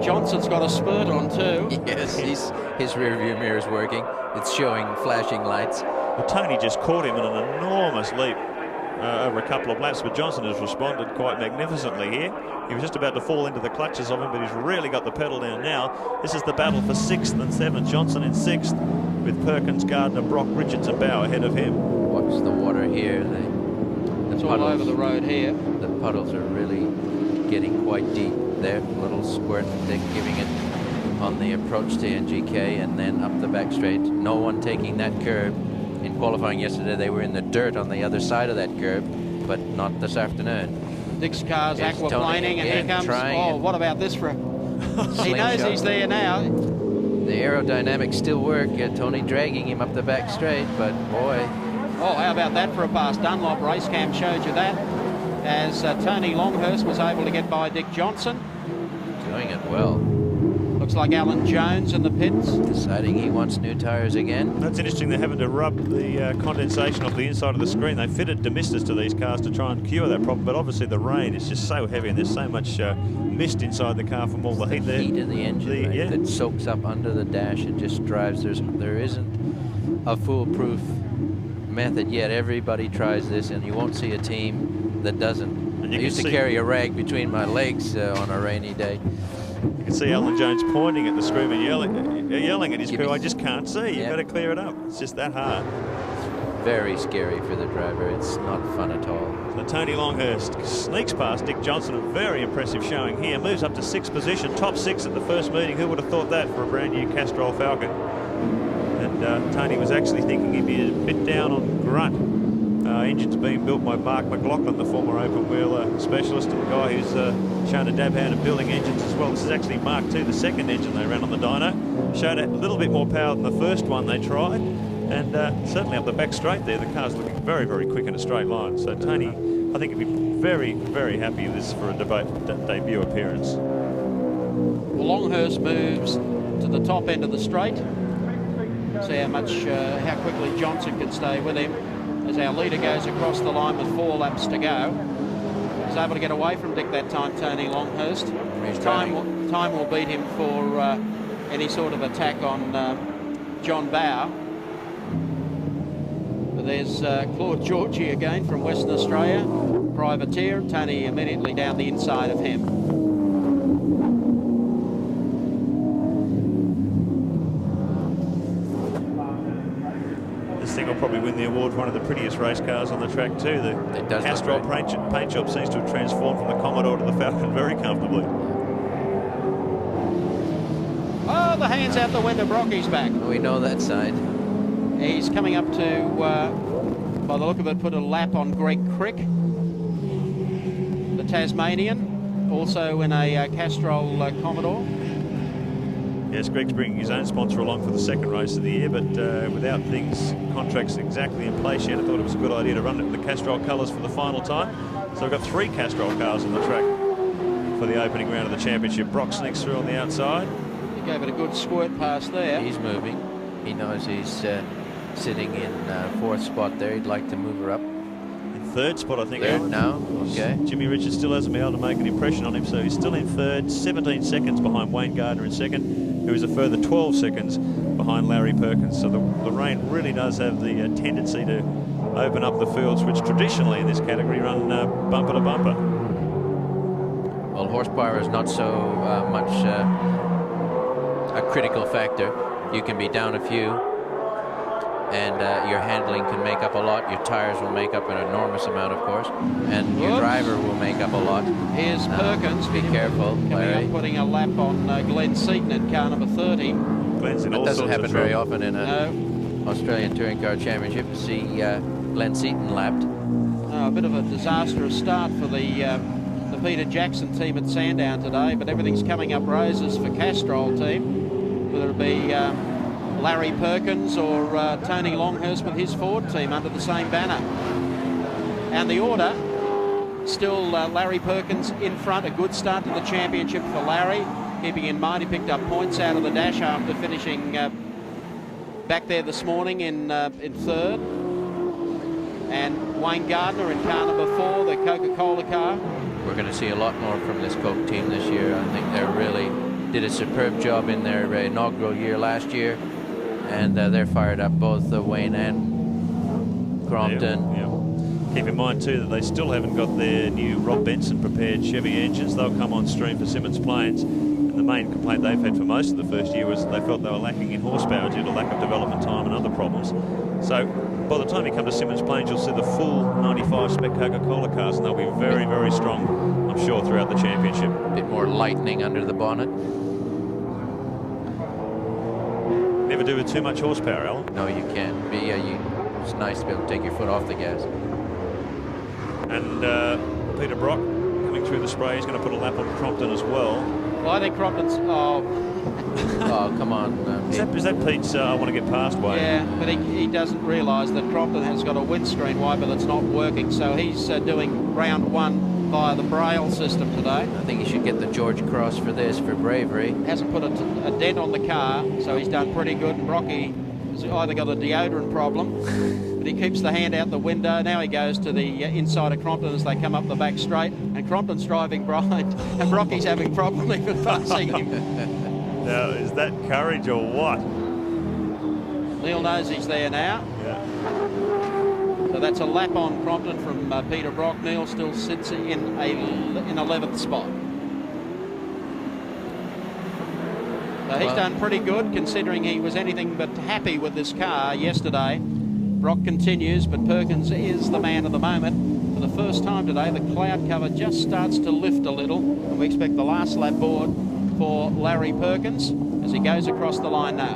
Johnson's got a spurt on too. Yes, his rear view mirror is working. It's showing flashing lights. Well, Tony just caught him in an enormous leap over a couple of laps, but Johnson has responded quite magnificently here. He was just about to fall into the clutches of him, but he's really got the pedal down now. This is the battle for 6th and 7th. Johnson in 6th with Perkins, Gardner, Brock, Richards and Bauer ahead of him. Watch the water here. It's all over the road here. The puddles are really getting quite deep there. A little squirt, they're giving it on the approach to NGK and then up the back straight. No one taking that curb. In qualifying yesterday, they were in the dirt on the other side of that curb, but not this afternoon. Dick's car's Here's aquaplaning, and here comes... Oh, what about this for... He knows he's there now. The aerodynamics still work. Tony dragging him up the back straight, but boy... Oh, how about that for a pass? Dunlop race cam showed you that, as Tony Longhurst was able to get by Dick Johnson. Doing it well. Looks like Alan Jones in the pits. Deciding he wants new tyres again. That's interesting. They're having to rub the condensation off the inside of the screen. They fitted demisters to these cars to try and cure that problem, but obviously the rain is just so heavy and there's so much mist inside the car from all the heat there. Heat in the engine that soaks up under the dash and just drives. There isn't a foolproof method yet. Everybody tries this, and you won't see a team that doesn't. I used to carry a rag between my legs on a rainy day. You can see Alan Jones pointing at the screen and yelling at his crew, I just can't see. You've got to clear it up. It's just that hard. very scary for the driver. It's not fun at all. So Tony Longhurst sneaks past Dick Johnson, a very impressive showing here, moves up to 6th position, top 6 at the first meeting. Who would have thought that for a brand new Castrol Falcon? And Tony was actually thinking he'd be a bit down on grunt. Engines being built by Mark McLaughlin, the former open wheeler specialist, and the guy who's shown a dab hand at building engines as well. This is actually Mark II, the second engine they ran on the dyno. Showed a little bit more power than the first one they tried, and certainly up the back straight there, the car's looking very, very quick in a straight line. So Tony, I think, would be very, very happy with this for a debut appearance. Well, Longhurst moves to the top end of the straight. See how quickly Johnson can stay with him as our leader goes across the line with 4 laps to go. He's able to get away from Dick that time, Tony Longhurst. Time will beat him for any sort of attack on John Bowe. But there's Claude Georgie again from Western Australia, privateer. Tony immediately down the inside of him. This thing will probably win the award for one of the prettiest race cars on the track too. The Castrol paint job seems to have transformed from the Commodore to the Falcon very comfortably. Oh, the hands out the window. Brocky's back. We know that side. He's coming up to, by the look of it, put a lap on Greg Crick, the Tasmanian, also in a Castrol Commodore. Yes, Greg's bringing his own sponsor along for the second race of the year, but without contracts exactly in place yet, I thought it was a good idea to run it in the Castrol colours for the final time. So we've got 3 Castrol cars on the track for the opening round of the championship. Brock sneaks through on the outside. He gave it a good squirt pass there. He's moving. He knows he's sitting in 4th spot there. He'd like to move her up. In 3rd spot, I think. 3rd now, okay. Jimmy Richards still hasn't been able to make an impression on him, so he's still in 3rd, 17 seconds behind Wayne Gardner in 2nd, who is a further 12 seconds behind Larry Perkins. So the rain really does have the tendency to open up the fields, which traditionally in this category run bumper to bumper. Well, horsepower is not so much a critical factor. You can be down a few, and your handling can make up a lot. Your tires will make up an enormous amount, of course, and your driver will make up a lot. Here's Perkins. Be careful, Larry. Up, putting a lap on Glenn Seaton in car number 30. That doesn't happen very often in an Australian Touring Car Championship to see Glenn Seaton lapped. A bit of a disastrous start for the Peter Jackson team at Sandown today, but everything's coming up roses for Castrol team, whether it be Larry Perkins or Tony Longhurst with his Ford team under the same banner. And the order, still Larry Perkins in front. A good start to the championship for Larry. Keeping in mind he picked up points out of the dash after finishing back there this morning in 3rd. And Wayne Gardner in car number 4, the Coca-Cola car. We're going to see a lot more from this Coke team this year. I think they really did a superb job in their inaugural year last year. And they're fired up, both Wayne and Crompton. Yeah. Keep in mind too that they still haven't got their new Rob Benson prepared Chevy engines. They'll come on stream for Simmons Plains. And the main complaint they've had for most of the first year was they felt they were lacking in horsepower due to lack of development time and other problems. So by the time you come to Simmons Plains, you'll see the full 95 spec Coca-Cola cars, and they'll be very, very strong, I'm sure, throughout the championship. A bit more lightning under the bonnet. Never do with too much horsepower, Alan. No, you can't. It's nice to be able to take your foot off the gas. And Peter Brock coming through the spray. He's going to put a lap on Crompton as well. Well, I think Crompton's... Oh, come on. Is that Pete's I want to get past way? Yeah, but he doesn't realise that Crompton has got a windscreen wiper that's not working, so he's doing round 1 via the Braille system today. I think he should get the George Cross for this, for bravery. Hasn't put a dent on the car, so he's done pretty good. And Brocky has either got a deodorant problem, but he keeps the hand out the window. Now he goes to the inside of Crompton as they come up the back straight, and Crompton's driving behind, and Brocky's having problem even passing him. Now, is that courage or what? Neil knows he's there now. Yeah. So that's a lap on Crompton from Peter Brock. Neil still sits in 11th spot. So he's done pretty good considering he was anything but happy with this car yesterday. Brock continues, but Perkins is the man of the moment. For the first time today, the cloud cover just starts to lift a little, and we expect the last lap board for Larry Perkins as he goes across the line now.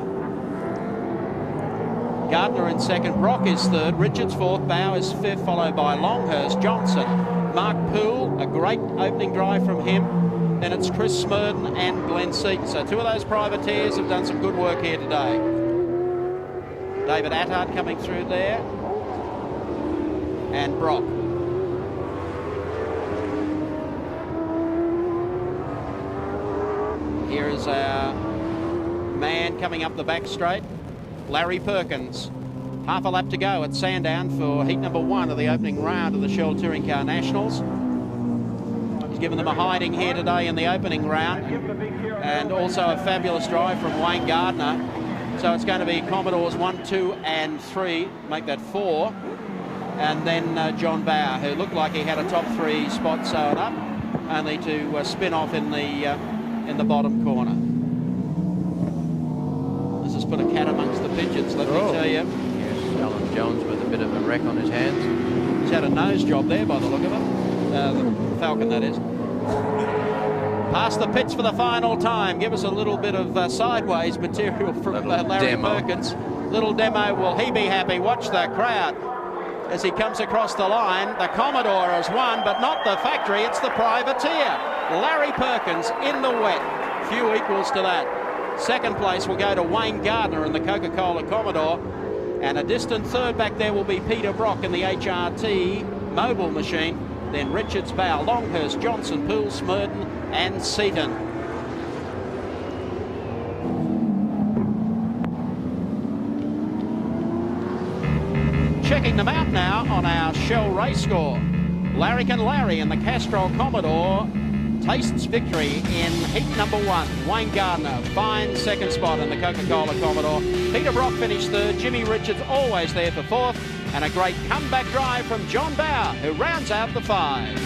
Gardner in second, Brock is third, Richards fourth, Bow is fifth, followed by Longhurst, Johnson, Mark Poole, a great opening drive from him. Then it's Chris Smurden and Glenn Seaton. So two of those privateers have done some good work here today. David Attard coming through there. And Brock. Here is our man coming up the back straight, Larry Perkins. Half a lap to go at Sandown for heat number 1 of the opening round of the Shell Touring Car Nationals. He's given them a hiding here today in the opening round, and also a fabulous drive from Wayne Gardner. So it's going to be Commodores 1, 2 and 3, make that 4. And then John Bower, who looked like he had a top 3 spot sewn up, only to spin off in the bottom corner. This has put a cat amongst the pigeons, let me tell you. Yes, Alan Jones with a bit of a wreck on his hands. He's had a nose job there by the look of it. The Falcon, that is. Past the pits for the final time. Give us a little bit of sideways material from Larry Perkins. Little demo. Will he be happy? Watch the crowd as he comes across the line. The Commodore has won, but not the factory. It's the privateer. Larry Perkins in the wet. Few equals to that. Second place will go to Wayne Gardner in the Coca-Cola Commodore. And a distant third back there will be Peter Brock in the HRT mobile machine. Then Richards, Bow, Longhurst, Johnson, Poole, Smurden and Seaton. Checking them out now on our Shell race score. Larrikin Larry in the Castrol Commodore tastes victory in heat number 1. Wayne Gardner, fine second spot in the Coca-Cola Commodore. Peter Brock finished third. Jimmy Richards always there for fourth. And a great comeback drive from John Bower, who rounds out the 5.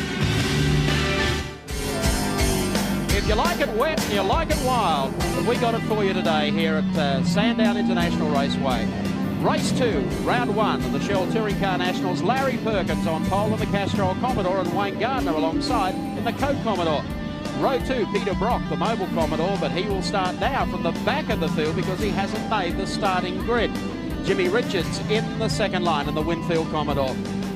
If you like it wet and you like it wild, we got it for you today here at Sandown International Raceway. Race 2, round 1 of the Shell Touring Car Nationals. Larry Perkins on pole in the Castrol Commodore and Wayne Gardner alongside in the Coke Commodore. Row 2, Peter Brock, the mobile Commodore, but he will start now from the back of the field because he hasn't made the starting grid. Jimmy Richards in the second line in the Winfield Commodore.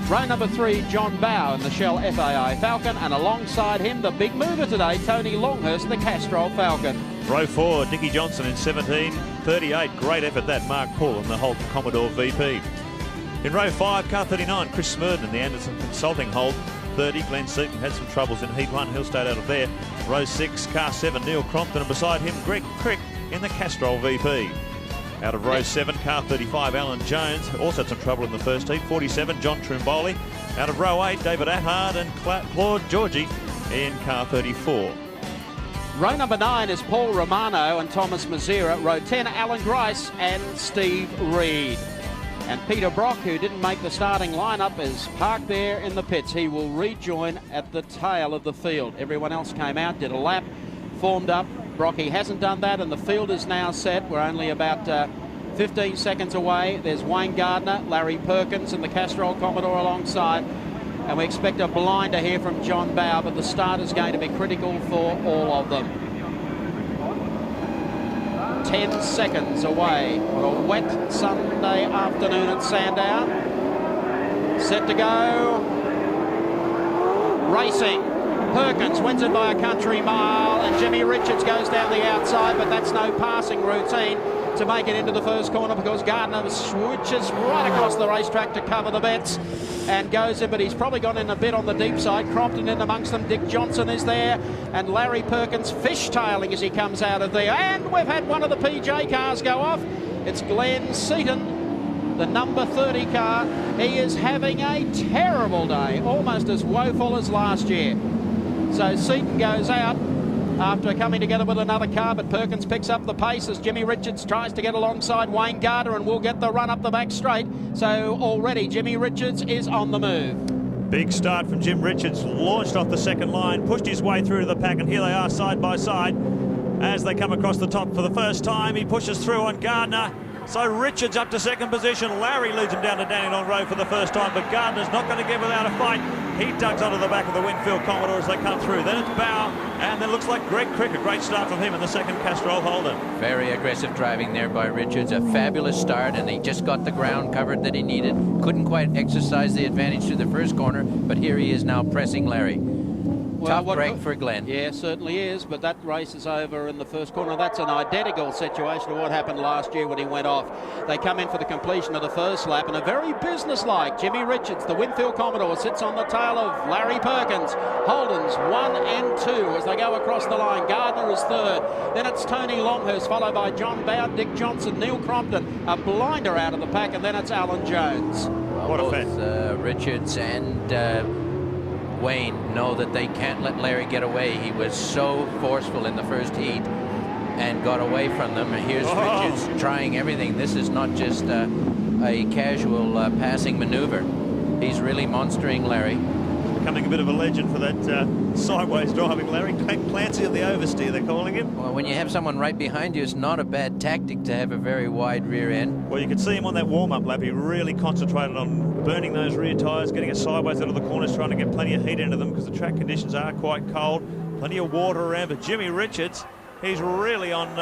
Row number 3, John Bower in the Shell FAI Falcon, and alongside him, the big mover today, Tony Longhurst, the Castrol Falcon. Row 4, Dickie Johnson in 17.38. Great effort that, Mark Poole in the Holt Commodore VP. In row 5, car 39, Chris Smurden in the Anderson Consulting Holt. 30, Glenn Seaton had some troubles in heat 1. He'll stay out of there. Row 6, car 7, Neil Crompton, and beside him, Greg Crick in the Castrol VP. Out of row 7, car 35, Alan Jones, also had some trouble in the first heat. 47, John Trimboli. Out of row 8, David Attard and Claude Georgie in car 34. Row number 9 is Paul Romano and Thomas Mazera. Row 10, Alan Grice and Steve Reed. And Peter Brock, who didn't make the starting lineup, is parked there in the pits. He will rejoin at the tail of the field. Everyone else came out, did a lap, formed up. Brocky hasn't done that, and the field is now set. We're only about 15 seconds away. There's Wayne Gardner, Larry Perkins and the Castrol Commodore alongside. And we expect a blinder here from John Bower, but the start is going to be critical for all of them. 10 seconds away on a wet Sunday afternoon at Sandown. Set to go. Racing. Perkins wins it by a country mile, and Jimmy Richards goes down the outside, but that's no passing routine to make it into the first corner because Gardner switches right across the racetrack to cover the bets and goes in, but he's probably gone in a bit on the deep side. Crompton in amongst them. Dick Johnson is there, and Larry Perkins fishtailing as he comes out of there. And we've had one of the PJ cars go off. It's Glenn Seaton, the number 30 car. He is having a terrible day, almost as woeful as last year. So Seaton goes out after coming together with another car, but Perkins picks up the pace as Jimmy Richards tries to get alongside Wayne Gardner and will get the run up the back straight. So already Jimmy Richards is on the move. Big start from Jim Richards, launched off the second line, pushed his way through to the pack, and here they are side by side as they come across the top for the first time. He pushes through on Gardner, So Richards up to second position. Larry leads him down to Dandenong Road for the first time, but Gardner's not going to give without a fight. He ducks onto the back of the Winfield Commodore as they come through. Then it's Bow, and then looks like Greg Crick. A great start from him in the second Castrol Holden. Very aggressive driving there by Richards. A fabulous start, and he just got the ground covered that he needed. Couldn't quite exercise the advantage to the first corner, but here he is now pressing Larry. Tough break for Glenn. Yeah, certainly is, but that race is over in the first corner. That's an identical situation to what happened last year when he went off. They come in for the completion of the first lap, and a very businesslike Jimmy Richards, the Winfield Commodore, sits on the tail of Larry Perkins. Holden's 1 and 2 as they go across the line. Gardner is third. Then it's Tony Longhurst, followed by John Bow, Dick Johnson, Neil Crompton, a blinder out of the pack, and then it's Alan Jones. Well, what a both Richards and Wayne know that they can't let Larry get away. He was so forceful in the first heat and got away from them. And here's Richards trying everything. This is not just a casual passing maneuver. He's really monstering Larry. Becoming a bit of a legend for that sideways driving Larry. Clancy of the oversteer, they're calling him. Well, when you have someone right behind you, it's not a bad tactic to have a very wide rear end. Well, you could see him on that warm-up lap. He really concentrated on burning those rear tyres, getting it sideways out of the corners, trying to get plenty of heat into them because the track conditions are quite cold. Plenty of water around, but Jimmy Richards, he's really on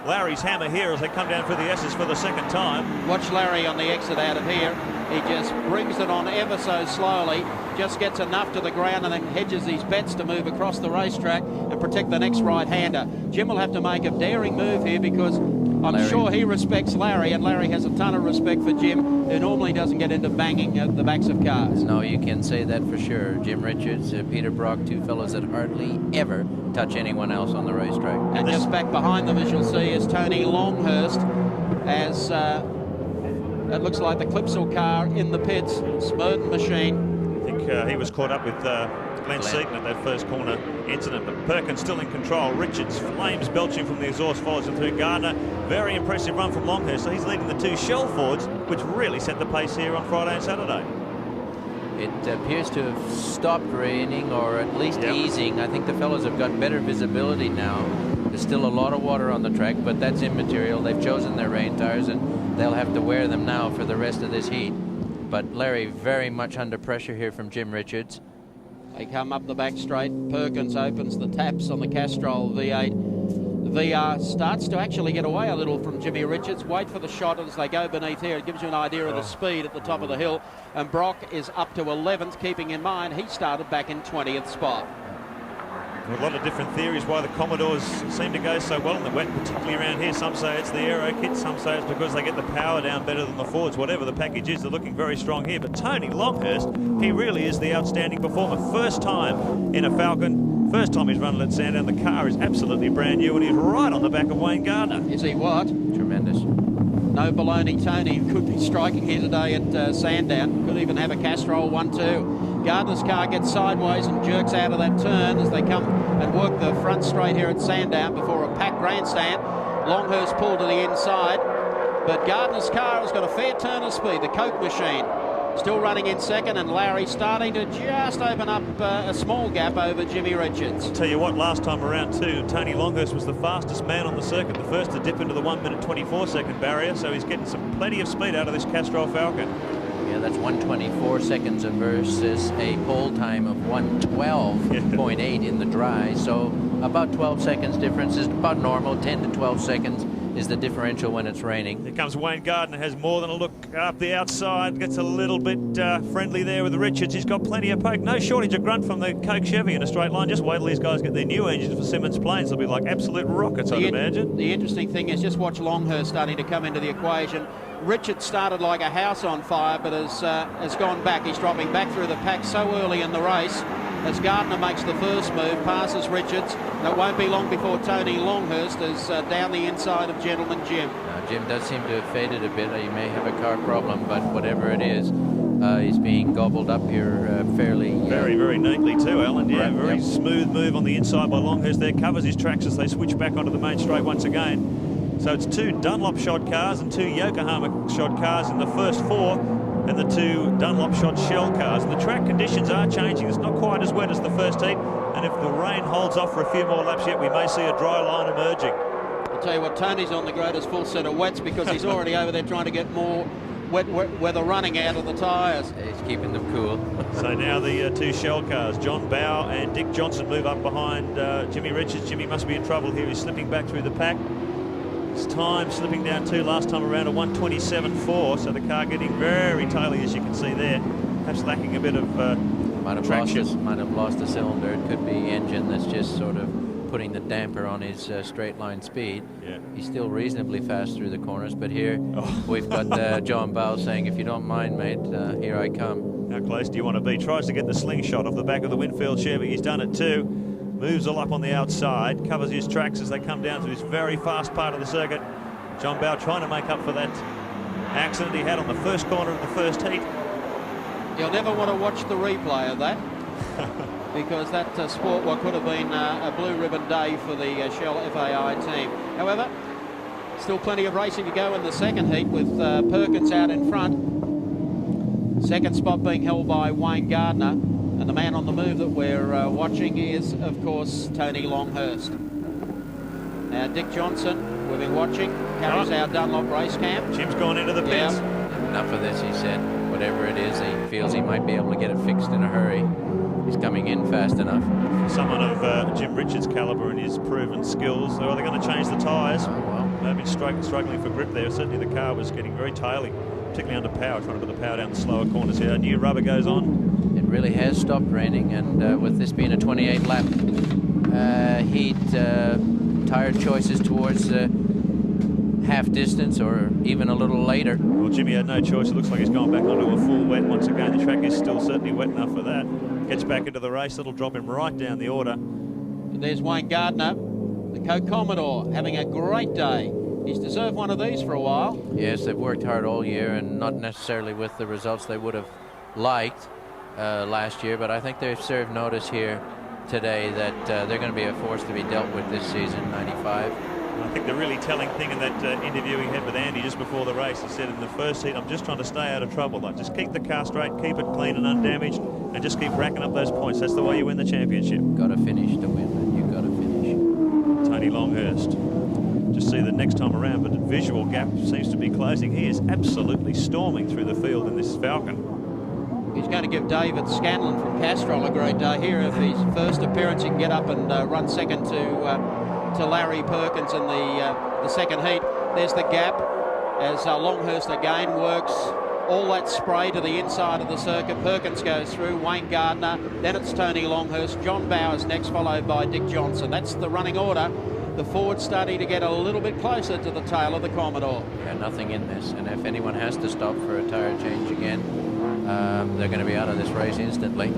Larry's hammer here as they come down through the S's for the second time. Watch Larry on the exit out of here. He just brings it on ever so slowly, just gets enough to the ground and then hedges his bets to move across the racetrack and protect the next right-hander. Jim will have to make a daring move here because I'm sure he respects Larry, and Larry has a ton of respect for Jim, who normally doesn't get into banging at the backs of cars. No, you can say that for sure. Jim Richards, Peter Brock, two fellows that hardly ever touch anyone else on the racetrack. And just back behind them, as you'll see, is Tony Longhurst, as it looks like the Clipsal car in the pits, Smurden machine. I think he was caught up with Glenn Seaton at that first corner incident, but Perkins still in control. Richards, flames belching from the exhaust, follows him through. Gardner, very impressive run from Longhurst, so he's leading the two Shell Fords, which really set the pace here on Friday and Saturday. It appears to have stopped raining, or at least easing. I think the fellows have got better visibility now. There's still a lot of water on the track, but that's immaterial. They've chosen their rain tires, and they'll have to wear them now for the rest of this heat. But Larry very much under pressure here from Jim Richards. They come up the back straight. Perkins opens the taps on the Castrol V8. The VR starts to actually get away a little from Jimmy Richards. Wait for the shot as they go beneath here. It gives you an idea of the speed at the top of the hill. And Brock is up to 11th, keeping in mind he started back in 20th spot. A lot of different theories why the Commodores seem to go so well in the wet, particularly around here. Some say it's the aero kit, some say it's because they get the power down better than the Fords. Whatever the package is, they're looking very strong here. But Tony Longhurst, he really is the outstanding performer. First time in a Falcon, first time he's run at Sandown. The car is absolutely brand new, and he's right on the back of Wayne Gardner. Is he what? Tremendous. No baloney Tony could be striking here today at Sandown. Could even have a Castrol 1-2. Gardner's car gets sideways and jerks out of that turn as they come and work the front straight here at Sandown before a packed grandstand. Longhurst pulled to the inside, but Gardner's car has got a fair turn of speed. The Coke machine still running in second, and Larry starting to just open up a small gap over Jimmy Richards. Tell you what, last time around too, Tony Longhurst was the fastest man on the circuit, the first to dip into the 1 minute 24 second barrier, so he's getting plenty of speed out of this Castrol Falcon. Yeah, that's 1:24 seconds versus a pole time of 1:12.8 in the dry. So about 12 seconds difference is about normal. 10 to 12 seconds is the differential when it's raining. Here comes Wayne Gardner, has more than a look up the outside, gets a little bit friendly there with Richards. He's got plenty of poke. No shortage of grunt from the Coke Chevy in a straight line. Just wait till these guys get their new engines for Simmons planes. They'll be like absolute rockets, I'd imagine. The interesting thing is just watch Longhurst starting to come into the equation. Richards started like a house on fire, but has gone back. He's dropping back through the pack so early in the race. As Gardner makes the first move, passes Richards, and it won't be long before Tony Longhurst is down the inside of Gentleman Jim. Jim does seem to have faded a bit. He may have a car problem, but whatever it is, he's being gobbled up here fairly... very, very neatly too, Alan. Yeah, right, very smooth move on the inside by Longhurst there. Covers his tracks as they switch back onto the main straight once again. So it's two Dunlop shod cars and two Yokohama shod cars in the first four, and the two Dunlop shod Shell cars. And the track conditions are changing. It's not quite as wet as the first heat, and if the rain holds off for a few more laps yet, we may see a dry line emerging. I'll tell you what, Tony's on the greatest full set of wets because he's already over there trying to get more wet weather running out of the tyres. He's keeping them cool. So now the two shell cars, John Bowe and Dick Johnson, move up behind Jimmy Richards. Jimmy must be in trouble here. He's slipping back through the pack. His time slipping down too. Last time around a 1:27.4. So the car getting very taily, as you can see there. Perhaps lacking a bit of traction. Might have lost a cylinder. It could be engine that's just sort of putting the damper on his straight line speed. Yeah. He's still reasonably fast through the corners, but here we've got John Bowe saying, if you don't mind, mate, here I come. How close do you want to be? Tries to get the slingshot off the back of the Winfield Chevy. He's done it too. Moves all up on the outside, covers his tracks as they come down to this very fast part of the circuit. John Bowe trying to make up for that accident he had on the first corner of the first heat. You'll never want to watch the replay of that because that sport what could have been a blue ribbon day for the Shell FAI team. However, still plenty of racing to go in the second heat with Perkins out in front. Second spot being held by Wayne Gardner, and the man on the move that we're watching is, of course, Tony Longhurst. Now, Dick Johnson, we've been watching, carries our Dunlop race camp. Jim's gone into the pits. Enough of this, he said. Whatever it is, he feels he might be able to get it fixed in a hurry. He's coming in fast enough. For someone of Jim Richards' calibre and his proven skills, are they going to change the tyres? Oh, well. They've been struggling for grip there. Certainly the car was getting very taily, particularly under power, trying to put the power down the slower corners here. New rubber goes on. It really has stopped raining, and with this being a 28 lap heat, tire choices towards half distance or even a little later. Well, Jimmy had no choice. It looks like he's gone back onto a full wet once again. The track is still certainly wet enough for that. Gets back into the race. That'll drop him right down the order. And there's Wayne Gardner, the Co-Commodore, having a great day. He's deserved one of these for a while. Yes, they've worked hard all year and not necessarily with the results they would have liked last year, but I think they've served notice here today that they're going to be a force to be dealt with this season, 95. I think the really telling thing in that interview he had with Andy just before the race, he said in the first heat, I'm just trying to stay out of trouble. Like, just keep the car straight, keep it clean and undamaged, and just keep racking up those points. That's the way you win the championship. Got to finish to win, man. You've got to finish. Tony Longhurst. Just see the next time around, but the visual gap seems to be closing. He is absolutely storming through the field in this Falcon. He's going to give David Scanlon from Castrol a great day here. If his first appearance, he can get up and run second to Larry Perkins in the second heat. There's the gap as Longhurst again works all that spray to the inside of the circuit. Perkins goes through, Wayne Gardner, then it's Tony Longhurst. John Bowe's next, followed by Dick Johnson. That's the running order. The Ford starting to get a little bit closer to the tail of the Commodore. Yeah, nothing in this, and if anyone has to stop for a tire change again, they're going to be out of this race instantly.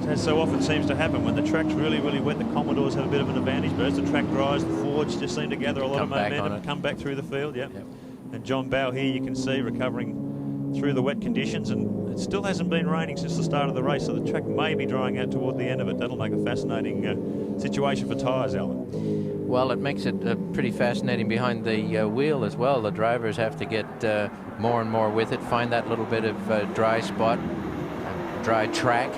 As so often seems to happen when the track's really, really wet, the Commodores have a bit of an advantage, but as the track dries, the Fords just seem to gather a lot of momentum and come back through the field. Yep. And John Bowe here, you can see, recovering through the wet conditions, and it still hasn't been raining since the start of the race, so the track may be drying out toward the end of it. That'll make a fascinating situation for tyres, Alan. Well, it makes it pretty fascinating behind the wheel as well. The drivers have to get more and more with it, find that little bit of dry spot, dry track,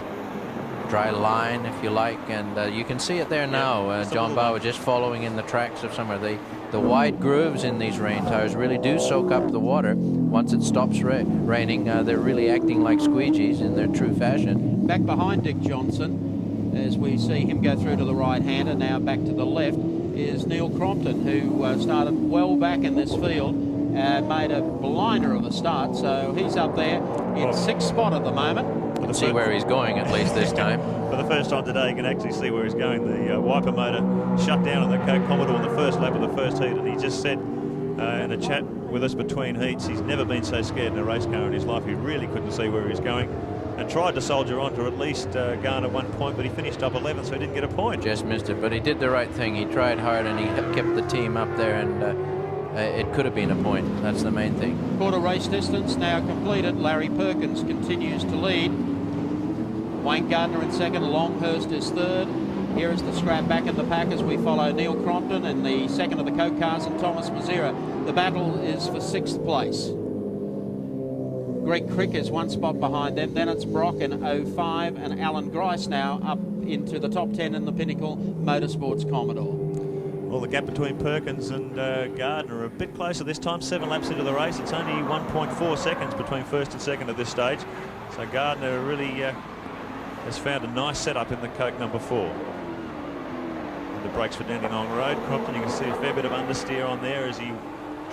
dry line, if you like, and you can see it there now. John Bowe just following in the tracks of some of the wide grooves in these rain tires really do soak up the water. Once it stops raining, they're really acting like squeegees in their true fashion. Back behind Dick Johnson, as we see him go through to the right-hander, now back to the left, is Neil Crompton, who started well back in this field, made a blinder of a start, so he's up there in sixth spot at the moment. You can see where he's going at least this time. For the first time today, you can actually see where he's going. The wiper motor shut down on the Commodore in the first lap of the first heat, and he just said in a chat with us between heats, he's never been so scared in a race car in his life. He really couldn't see where he was going and tried to soldier on to at least garner 1 point, but he finished up 11th, so he didn't get a point. Just missed it, but he did the right thing. He tried hard and he kept the team up there, and it could have been a point. That's the main thing. Quarter race distance now completed. Larry Perkins continues to lead. Wayne Gardner in second, Longhurst is third. Here is the scrap back in the pack as we follow Neil Crompton in the second of the co-cars and Thomas Mazera. The battle is for sixth place. Greg Crick is one spot behind them. Then it's Brock in 05 and Alan Grice now up into the top 10 in the Pinnacle Motorsports Commodore. Well, the gap between Perkins and Gardner a bit closer this time. 7 laps into the race. It's only 1.4 seconds between first and second at this stage. So Gardner really has found a nice setup in the Coke number 4. And the brakes for Dandenong Road. Crompton, you can see a fair bit of understeer on there as he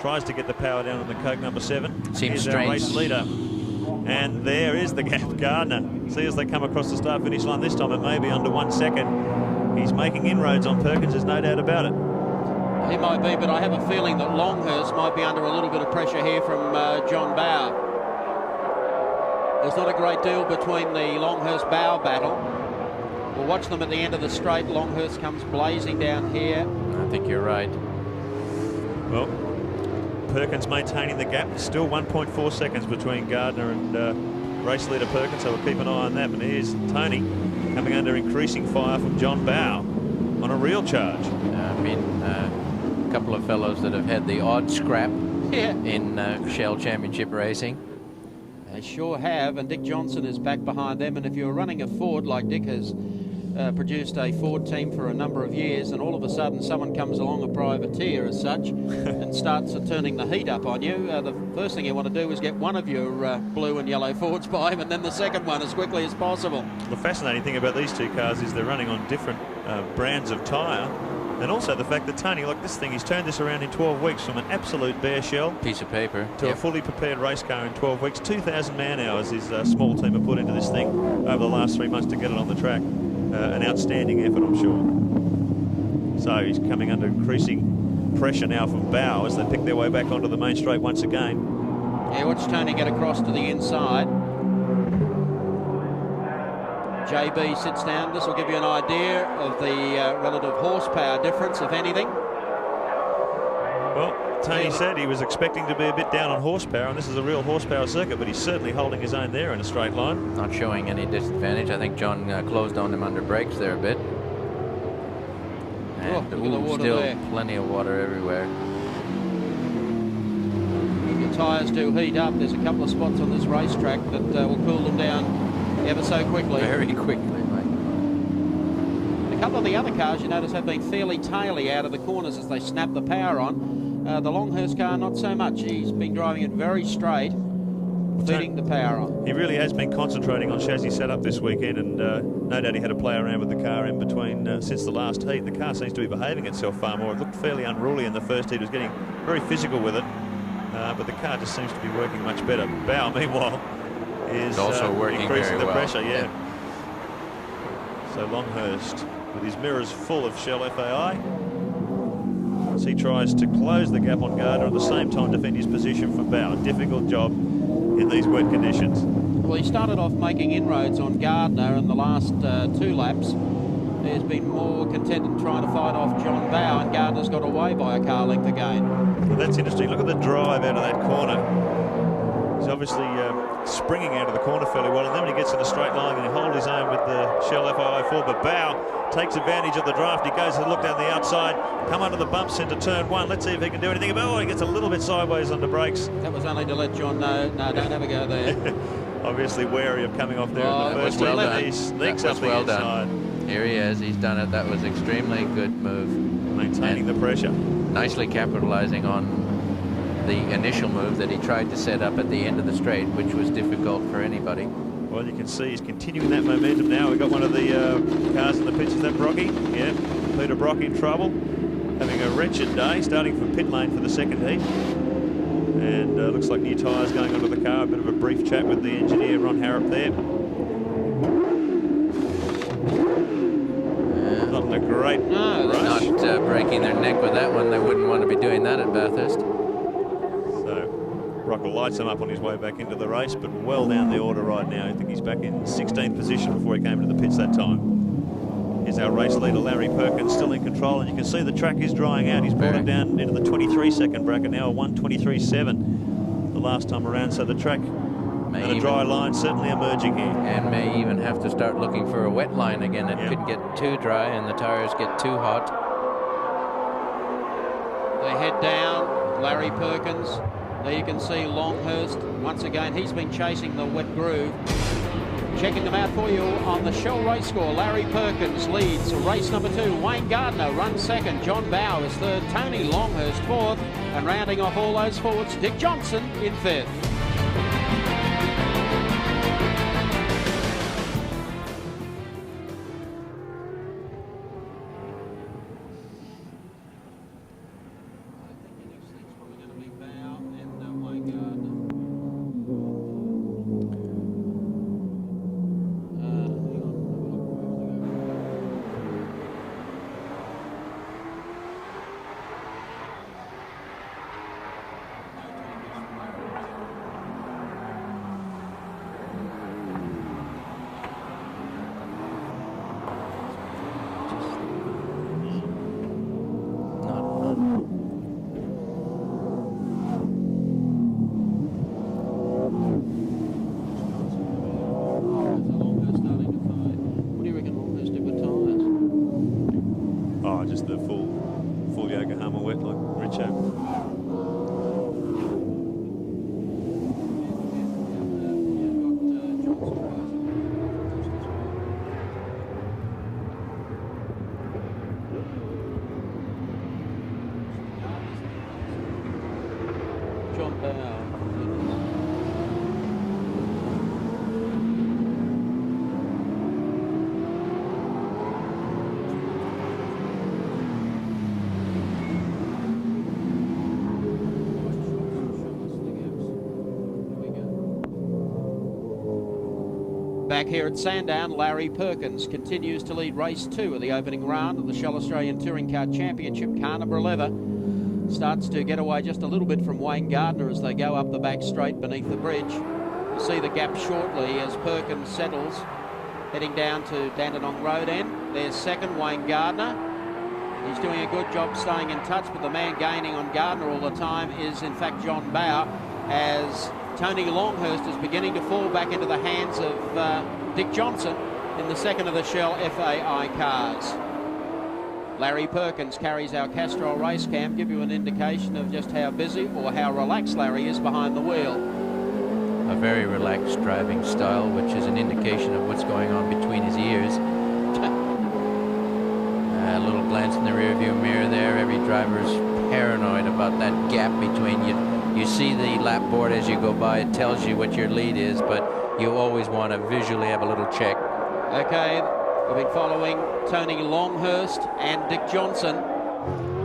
tries to get the power down on the Coke number 7. Seems Here's our strange. race leader. And there is the gap. Gardner. See as they come across the start-finish line this time, it may be under 1 second. He's making inroads on Perkins, there's no doubt about it. He might be, but I have a feeling that Longhurst might be under a little bit of pressure here from John Bower. There's not a great deal between the Longhurst-Bower battle. We'll watch them at the end of the straight. Longhurst comes blazing down here. I think you're right. Well, Perkins maintaining the gap. Still 1.4 seconds between Gardner and race leader Perkins, so we'll keep an eye on that. But here's Tony coming under increasing fire from John Bower on a real charge. A couple of fellows that have had the odd scrap Yeah. in Shell Championship racing. They sure have, and Dick Johnson is back behind them. And if you're running a Ford like Dick has produced a Ford team for a number of years, and all of a sudden someone comes along, a privateer as such, and starts turning the heat up on you, the first thing you want to do is get one of your blue and yellow Fords by him, and then the second one as quickly as possible. The fascinating thing about these two cars is they're running on different brands of tyre, and also the fact that Tony, like this thing, he's turned this around in 12 weeks from an absolute bare shell Piece of paper. to a fully prepared race car in 12 weeks. 2,000 man-hours his small team have put into this thing over the last 3 months to get it on the track. An outstanding effort, I'm sure. So he's coming under increasing pressure now from Bow as they pick their way back onto the main straight once again. Yeah, watch Tony get across to the inside. JB sits down. This will give you an idea of the relative horsepower difference, if anything. Well, Tony said he was expecting to be a bit down on horsepower, and this is a real horsepower circuit, but he's certainly holding his own there in a straight line. Not showing any disadvantage. I think John closed on him under brakes there a bit. And Look at the water still there. plenty of water everywhere. If your tyres do heat up, there's a couple of spots on this racetrack that will cool them down ever so quickly. Very quickly, Mike. A couple of the other cars, you notice, have been fairly taily out of the corners as they snap the power on. The Longhurst car, not so much. He's been driving it very straight, feeding the power on. He really has been concentrating on chassis setup this weekend, and no doubt he had to play around with the car in between since the last heat. The car seems to be behaving itself far more. It looked fairly unruly in the first heat. It was getting very physical with it, but the car just seems to be working much better. Bow, meanwhile, is also working increasing very the well. pressure. Yeah. So Longhurst with his mirrors full of Shell FAI. As he tries to close the gap on Gardner, at the same time defend his position from Bow. Difficult job in these wet conditions. Well, he started off making inroads on Gardner in the last 2 laps. He's been more content in trying to fight off John Bow, and Gardner's got away by a car length again. Well, that's interesting. Look at the drive out of that corner. He's obviously springing out of the corner fairly well, and then when he gets in a straight line, and he holds his own with the Shell FII4, but Bow takes advantage of the draft. He goes to look down the outside, come under the bumps into turn 1. Let's see if he can do anything. Oh, he gets a little bit sideways under brakes. That was only to let John know, no, don't have a go there. Obviously wary of coming off there Oh, in the it was first well heat. done. He sneaks That up was the well inside, done. Here he is. He's done it. That was extremely good move. maintaining the pressure. Nicely capitalizing on the initial move that he tried to set up at the end of the straight, which was difficult for anybody. Well, you can see he's continuing that momentum now. We've got one of the cars in the pits. Is that Brocky? Yeah, Peter Brock in trouble. Having a wretched day, starting from pit lane for the second heat. And looks like new tyres going onto the car. A bit of a brief chat with the engineer, Ron Harrop, there. Not in a great rush. Not breaking their neck with that one. They wouldn't want to be doing that at Bathurst. Brock will light him up on his way back into the race, but well down the order right now. I think he's back in 16th position before he came to the pits that time. Here's our race leader, Larry Perkins, still in control, and you can see the track is drying out. He's brought it down into the 23-second bracket now, 1:23.7 the last time around, so the track and a dry line certainly emerging here. And may even have to start looking for a wet line again. It could get too dry and the tires get too hot. They head down, Larry Perkins. There you can see Longhurst once again. He's been chasing the wet groove. Checking them out for you on the Shell race score. Larry Perkins leads race number 2. Wayne Gardner runs second. John Bow is third. Tony Longhurst fourth. And rounding off all those forwards, Dick Johnson in fifth. Just the full Yokohama wet like Richo. John Bow. Back here at Sandown, Larry Perkins continues to lead race 2 of the opening round of the Shell Australian Touring Car Championship. Carnarvon Leather starts to get away just a little bit from Wayne Gardner as they go up the back straight beneath the bridge. You'll see the gap shortly as Perkins settles, heading down to Dandenong Road end. There's second, Wayne Gardner. He's doing a good job staying in touch, but the man gaining on Gardner all the time is in fact John Bow, as Tony Longhurst is beginning to fall back into the hands of Dick Johnson in the second of the Shell FAI cars. Larry Perkins carries our Castrol race cam, give you an indication of just how busy or how relaxed Larry is behind the wheel. A very relaxed driving style, which is an indication of what's going on between his ears. A little glance in the rearview mirror there. Every driver's paranoid about that gap between you. You see the lap board as you go by. It tells you what your lead is, but you always want to visually have a little check. Okay, we've been following Tony Longhurst and Dick Johnson.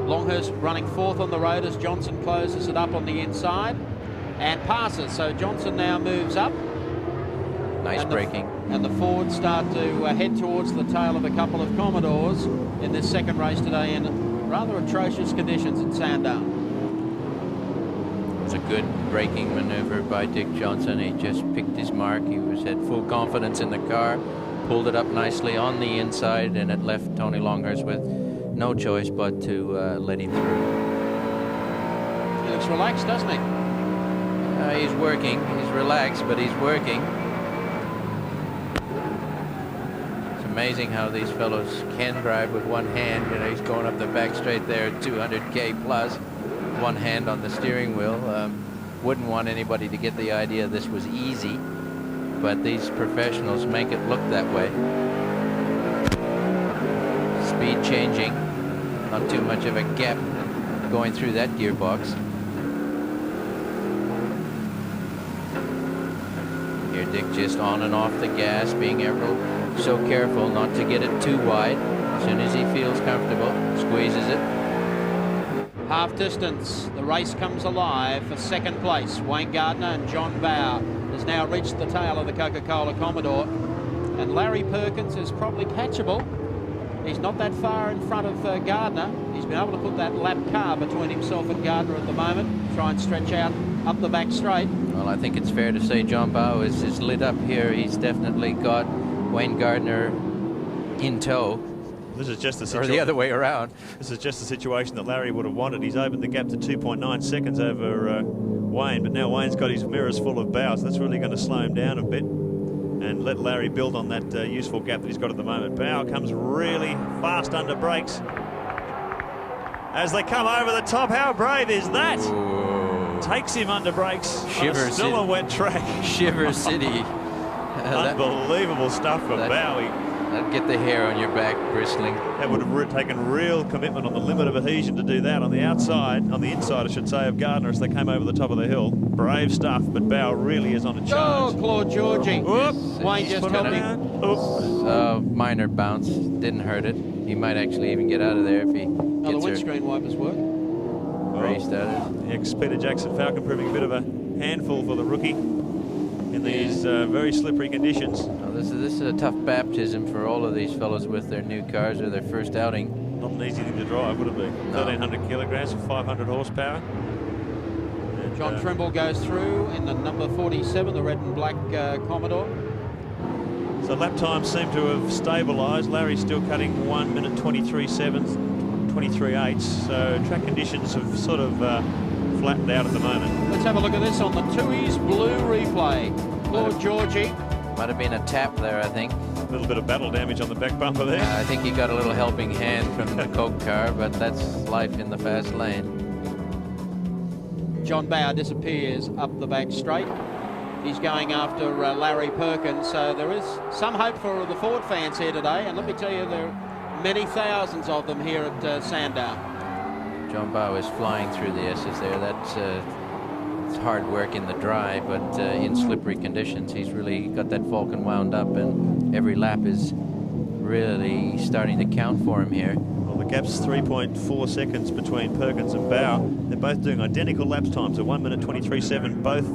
Longhurst running fourth on the road as Johnson closes it up on the inside and passes. So Johnson now moves up. Nice braking. And the Fords start to head towards the tail of a couple of Commodores in this second race today in rather atrocious conditions at Sandown. It was a good braking maneuver by Dick Johnson. He just picked his mark. He had full confidence in the car, pulled it up nicely on the inside, and it left Tony Longhurst with no choice but to let him through. He looks relaxed, doesn't he? He's working. He's relaxed, but he's working. It's amazing how these fellows can drive with one hand. You know, he's going up the back straight there at 200k plus. One hand on the steering wheel. Wouldn't want anybody to get the idea this was easy, but these professionals make it look that way. Speed changing, not too much of a gap going through that gearbox. Here Dick just on and off the gas, being ever so careful not to get it too wide. As soon as he feels comfortable, squeezes it. Half distance, the race comes alive for second place. Wayne Gardner and John Bow has now reached the tail of the Coca-Cola Commodore, and Larry Perkins is probably catchable. He's not that far in front of Gardner. He's been able to put that lap car between himself and Gardner at the moment, try and stretch out up the back straight. Well, I think it's fair to say John Bow is lit up here. He's definitely got Wayne Gardner in tow. This is just or the other way around. This is just the situation that Larry would have wanted. He's opened the gap to 2.9 seconds over Wayne, but now Wayne's got his mirrors full of Bow, so that's really going to slow him down a bit and let Larry build on that useful gap that he's got at the moment. Bow comes really fast under brakes as they come over the top. How brave is that? Ooh. Takes him under brakes. Shiver Still a wet track. Shiver City. Unbelievable stuff from Bowie. That'd get the hair on your back bristling. That would have taken real commitment on the limit of adhesion to do that on the inside, I should say, of Gardner as they came over the top of the hill. Brave stuff, but Bow really is on a charge. Oh, Claude Georgie. Whoop. Wayne just helped him. Minor bounce, didn't hurt it. He might actually even get out of there if he the gets windscreen wipers work. Restarted. Ex-Peter Jackson Falcon proving a bit of a handful for the rookie in these very slippery conditions. Well, this is a tough baptism for all of these fellows with their new cars or their first outing. Not an easy thing to drive, would it be? No. 1,300 kilograms for 500 horsepower. And, John Trimble goes through in the number 47, the red and black Commodore. So lap times seem to have stabilised. Larry's still cutting 1 minute 23.7, 23.8. So track conditions have sort of flattened out at the moment. Let's have a look at this on the Tui's Blue replay. Claude Georgie. Might have been a tap there, I think. A little bit of battle damage on the back bumper there. I think he got a little helping hand from the Coke car, but that's life in the fast lane. John Bower disappears up the back straight. He's going after Larry Perkins, so there is some hope for the Ford fans here today, and let me tell you, there are many thousands of them here at Sandown. John Bow is flying through the S's there. That's it's hard work in the dry, but in slippery conditions, he's really got that Falcon wound up, and every lap is really starting to count for him here. Well, the gap's 3.4 seconds between Perkins and Bow. They're both doing identical lap times at 1 minute 23.7. Both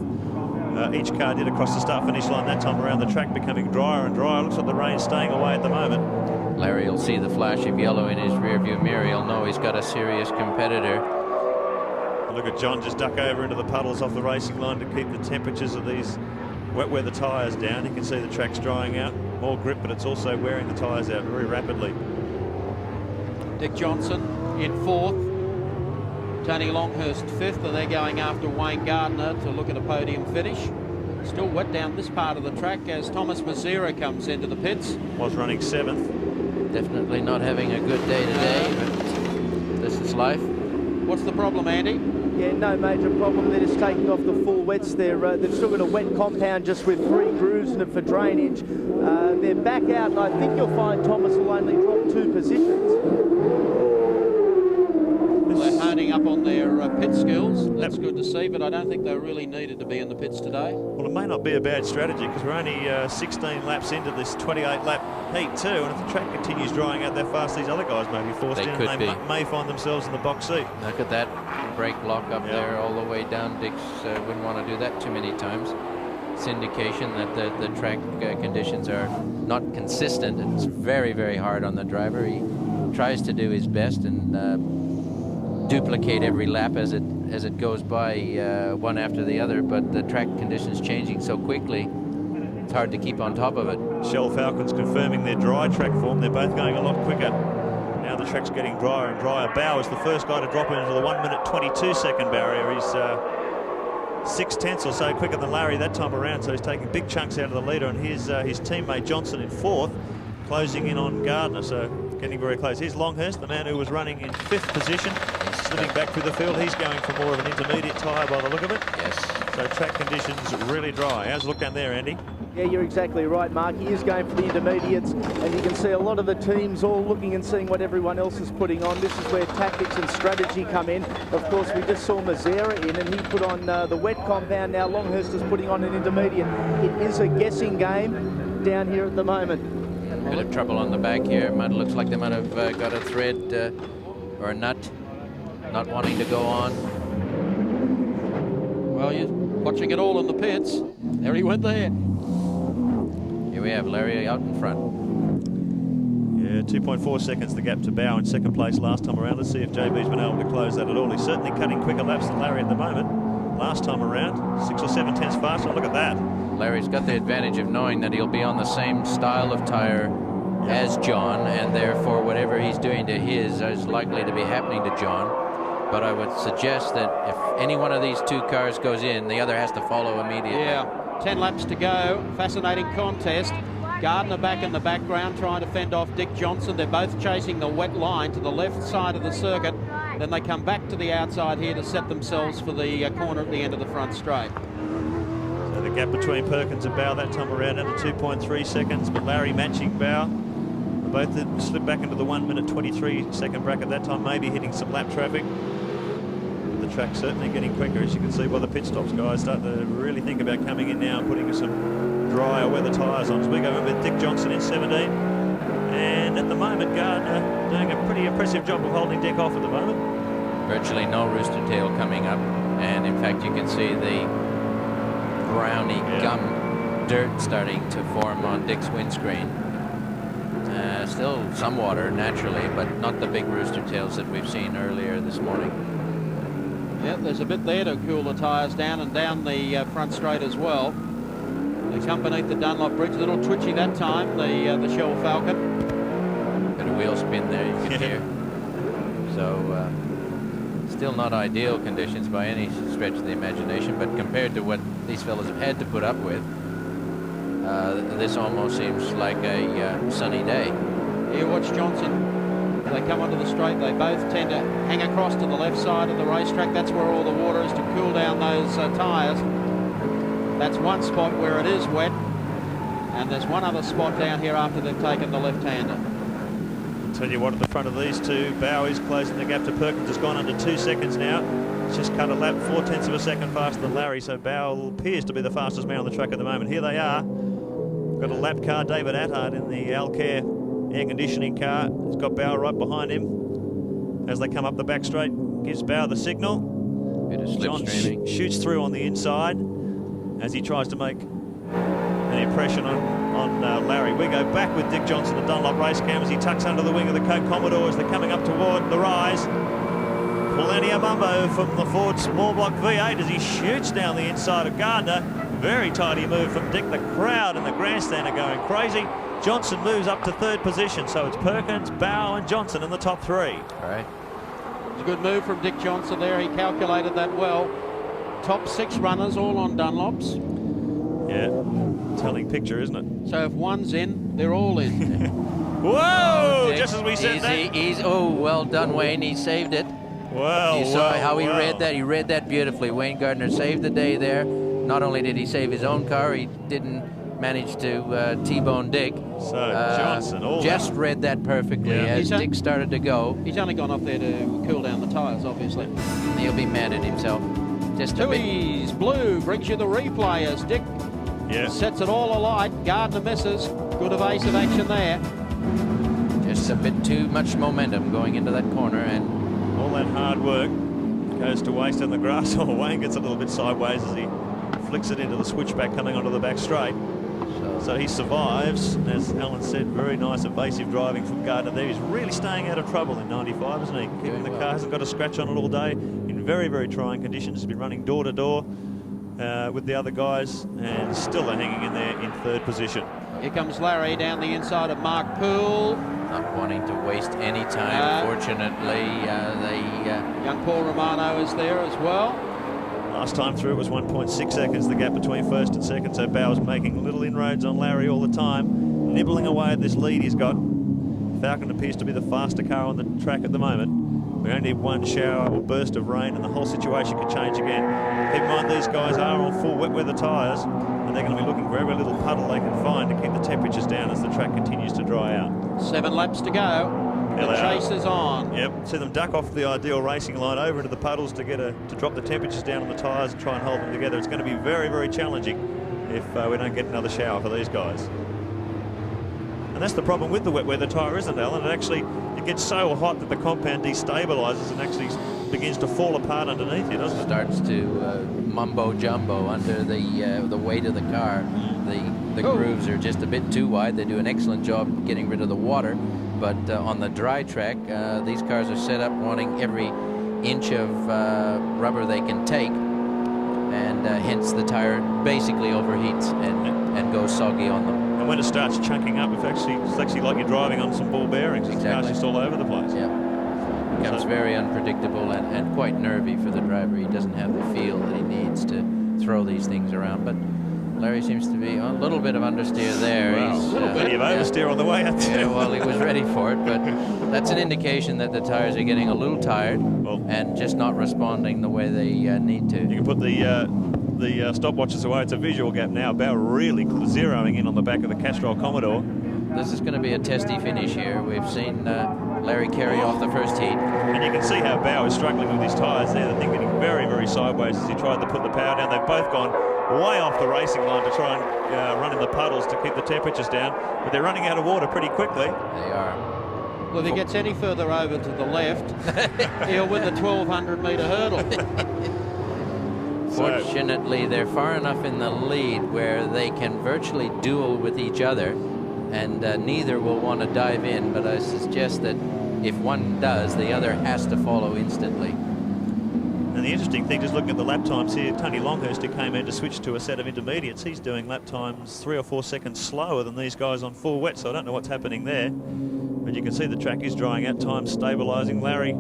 each car did across the start-finish line that time around. The track becoming drier and drier. Looks like the rain's staying away at the moment. Larry will see the flash of yellow in his rearview mirror. He'll know he's got a serious competitor. Look at John just duck over into the puddles off the racing line to keep the temperatures of these wet weather tyres down. You can see the track's drying out. More grip, but it's also wearing the tyres out very rapidly. Dick Johnson in fourth. Tony Longhurst fifth, and they're going after Wayne Gardner to look at a podium finish. Still wet down this part of the track as Thomas Mazzera comes into the pits. Was running seventh. Definitely not having a good day today, but this is life. What's the problem, Andy? Yeah, no major problem. They're just taking off the full wets. They've still got a wet compound just with 3 grooves in it for drainage. They're back out, and I think you'll find Thomas will only drop 2 positions. They're honing up on their pit skills. That's good to see, but I don't think they really needed to be in the pits today. Well, it may not be a bad strategy because we're only 16 laps into this 28-lap heat too, and if the track continues drying out that fast, these other guys may be forced in, and they may find themselves in the box seat. Look at that brake lock up there all the way down. Dix wouldn't want to do that too many times. It's indication that the track conditions are not consistent. It's very, very hard on the driver. He tries to do his best and duplicate every lap as it goes by, one after the other, but the track conditions changing so quickly, it's hard to keep on top of it. Shell Falcons confirming their dry track form. They're both going a lot quicker. Now the track's getting drier and drier. Bow is the first guy to drop into the 1 minute 22 second barrier. He's 6/10 or so quicker than Larry that time around, so he's taking big chunks out of the leader, and his teammate Johnson in fourth, closing in on Gardner, so getting very close. Here's Longhurst, the man who was running in 5th position, slipping back through the field. He's going for more of an intermediate tyre by the look of it. Yes. So track conditions really dry. How's it look down there, Andy? Yeah, you're exactly right, Mark. He is going for the intermediates, and you can see a lot of the teams all looking and seeing what everyone else is putting on. This is where tactics and strategy come in. Of course, we just saw Mazzera in, and he put on the wet compound. Now Longhurst is putting on an intermediate. It is a guessing game down here at the moment. A bit of trouble on the back here. Looks like they might have got a thread or a nut, not wanting to go on. Well, you're watching it all in the pits. There he went there. Here we have Larry out in front. Yeah, 2.4 seconds the gap to Bow in second place last time around. Let's see if JB's been able to close that at all. He's certainly cutting quicker laps than Larry at the moment. Last time around, 6 or 7 tenths faster. Look at that. Larry's got the advantage of knowing that he'll be on the same style of tire as John, and therefore whatever he's doing to his is likely to be happening to John. But I would suggest that if any one of these 2 cars goes in, the other has to follow immediately. Yeah, 10 laps to go. Fascinating contest. Gardner back in the background trying to fend off Dick Johnson. They're both chasing the wet line to the left side of the circuit. Then they come back to the outside here to set themselves for the corner at the end of the front straight. The gap between Perkins and Bow that time around under 2.3 seconds, but Larry matching Bow. Both did slip back into the 1 minute 23 second bracket that time, maybe hitting some lap traffic. The track's certainly getting quicker, as you can see by the pit stops, guys. Starting to really think about coming in now and putting some drier weather tyres on. As we go in with Dick Johnson in 17. And at the moment, Gardner doing a pretty impressive job of holding Dick off at the moment. Virtually no rooster tail coming up. And in fact, you can see the browny gum dirt starting to form on Dick's windscreen. Still some water naturally, but not the big rooster tails that we've seen earlier this morning. Yeah, there's a bit there to cool the tyres down and down the front straight as well. They come beneath the Dunlop bridge, a little twitchy that time, the Shell Falcon. Bit of wheel spin there, you can hear. So still not ideal conditions by any stretch of the imagination, but compared to what these fellas have had to put up with, this almost seems like a sunny day. Here, watch Johnson. They come onto the straight, they both tend to hang across to the left side of the racetrack. That's where all the water is to cool down those tyres. That's one spot where it is wet, and there's one other spot down here after they've taken the left-hander. I'll tell you what, at the front of these two, Bow is closing the gap to Perkins. Has gone under 2 seconds now. It's just cut a lap 0.4 of a second faster than Larry, so Bow appears to be the fastest man on the track at the moment. Here they are. Got a lap car, David Attard in the Alcare air conditioning car. He's got Bow right behind him. As they come up the back straight, gives Bow the signal. Bit of John slipstreaming. shoots through on the inside as he tries to make an impression on Larry. We go back with Dick Johnson, the Dunlop race cam, as he tucks under the wing of the Coke Commodore as they're coming up toward the rise. Plenty of mumbo from the Ford small block V8 as he shoots down the inside of Gardner. Very tidy move from Dick. The crowd and the grandstand are going crazy. Johnson moves up to third position, so it's Perkins, Bow and Johnson in the top three. All right. It's a good move from Dick Johnson there. He calculated that well. Top 6 runners all on Dunlops. Yeah, telling picture, isn't it? So if one's in, they're all in. Whoa! Dick, Just as we said that. Oh, well done, Wayne. He saved it. Well, You saw how he read that. He read that beautifully. Wayne Gardner saved the day there. Not only did he save his own car, he didn't manage to T-bone Dick. So Johnson, all just read that perfectly as Dick started to go. He's only gone up there to cool down the tyres, obviously. He'll be mad at himself. Just a bit. Tui's blue brings you the replay as Dick sets it all alight. Gardner misses. Good evasive action there. Just a bit too much momentum going into that corner, and all that hard work goes to waste on the grass. Oh, Wayne gets a little bit sideways as he flicks it into the switchback coming onto the back straight. So he survives. As Alan said, very nice evasive driving from Gardner there. He's really staying out of trouble in 95, isn't he? Keeping the car, hasn't got a scratch on it all day. In very, very trying conditions. He's been running door to door with the other guys, and still are hanging in there in third position. Here comes Larry down the inside of Mark Poole. not wanting to waste any time. Fortunately, young Paul Romano is there as well. Last time through it was 1.6 seconds, the gap between first and second, so Bowers making little inroads on Larry all the time, nibbling away at this lead he's got. Falcon appears to be the faster car on the track at the moment. We only need one shower or burst of rain and the whole situation could change again. Keep in mind these guys are on full wet weather tyres and they're going to be looking for every little puddle they can find to keep the temperatures down as the track continues to dry out. 7 laps to go. The chase is on. Yep, see them duck off the ideal racing line over into the puddles to drop the temperatures down on the tyres and try and hold them together. It's going to be very, very challenging if we don't get another shower for these guys. And that's the problem with the wet weather tyre, isn't it, Alan? It gets so hot that the compound destabilises and actually begins to fall apart underneath you, doesn't it? Starts to mumbo jumbo under the weight of the car. The grooves are just a bit too wide. They do an excellent job getting rid of the water, but on the dry track, these cars are set up wanting every inch of rubber they can take, and hence the tire basically overheats and goes soggy on them. And when it starts chunking up, it's actually like you're driving on some ball bearings. Exactly. The car's just all over the place. Yeah. Becomes very unpredictable and quite nervy for the driver. He doesn't have the feel that he needs to throw these things around. But Larry seems to be a little bit of understeer there. Well, he's a little bit of oversteer on the way up there. Yeah, well, he was ready for it, but that's an indication that the tires are getting a little tired and just not responding the way they need to. You can put the the stopwatches away. It's a visual gap now. Bow really zeroing in on the back of the Castrol Commodore. This is going to be a testy finish here. We've seen Larry carry off the first heat. And you can see how Bow is struggling with his tyres there. The thing getting very, very sideways as he tried to put the power down. They've both gone way off the racing line to try and run in the puddles to keep the temperatures down. But they're running out of water pretty quickly. They are. Well, if he gets any further over to the left, he'll win the 1,200-metre hurdle. Fortunately, they're far enough in the lead where they can virtually duel with each other, and neither will want to dive in, but I suggest that if one does, the other has to follow instantly. And the interesting thing, just looking at the lap times here, Tony Longhurst, who came in to switch to a set of intermediates, he's doing lap times 3 or 4 seconds slower than these guys on full wet, so I don't know what's happening there. But you can see the track is drying out, time stabilising. Larry,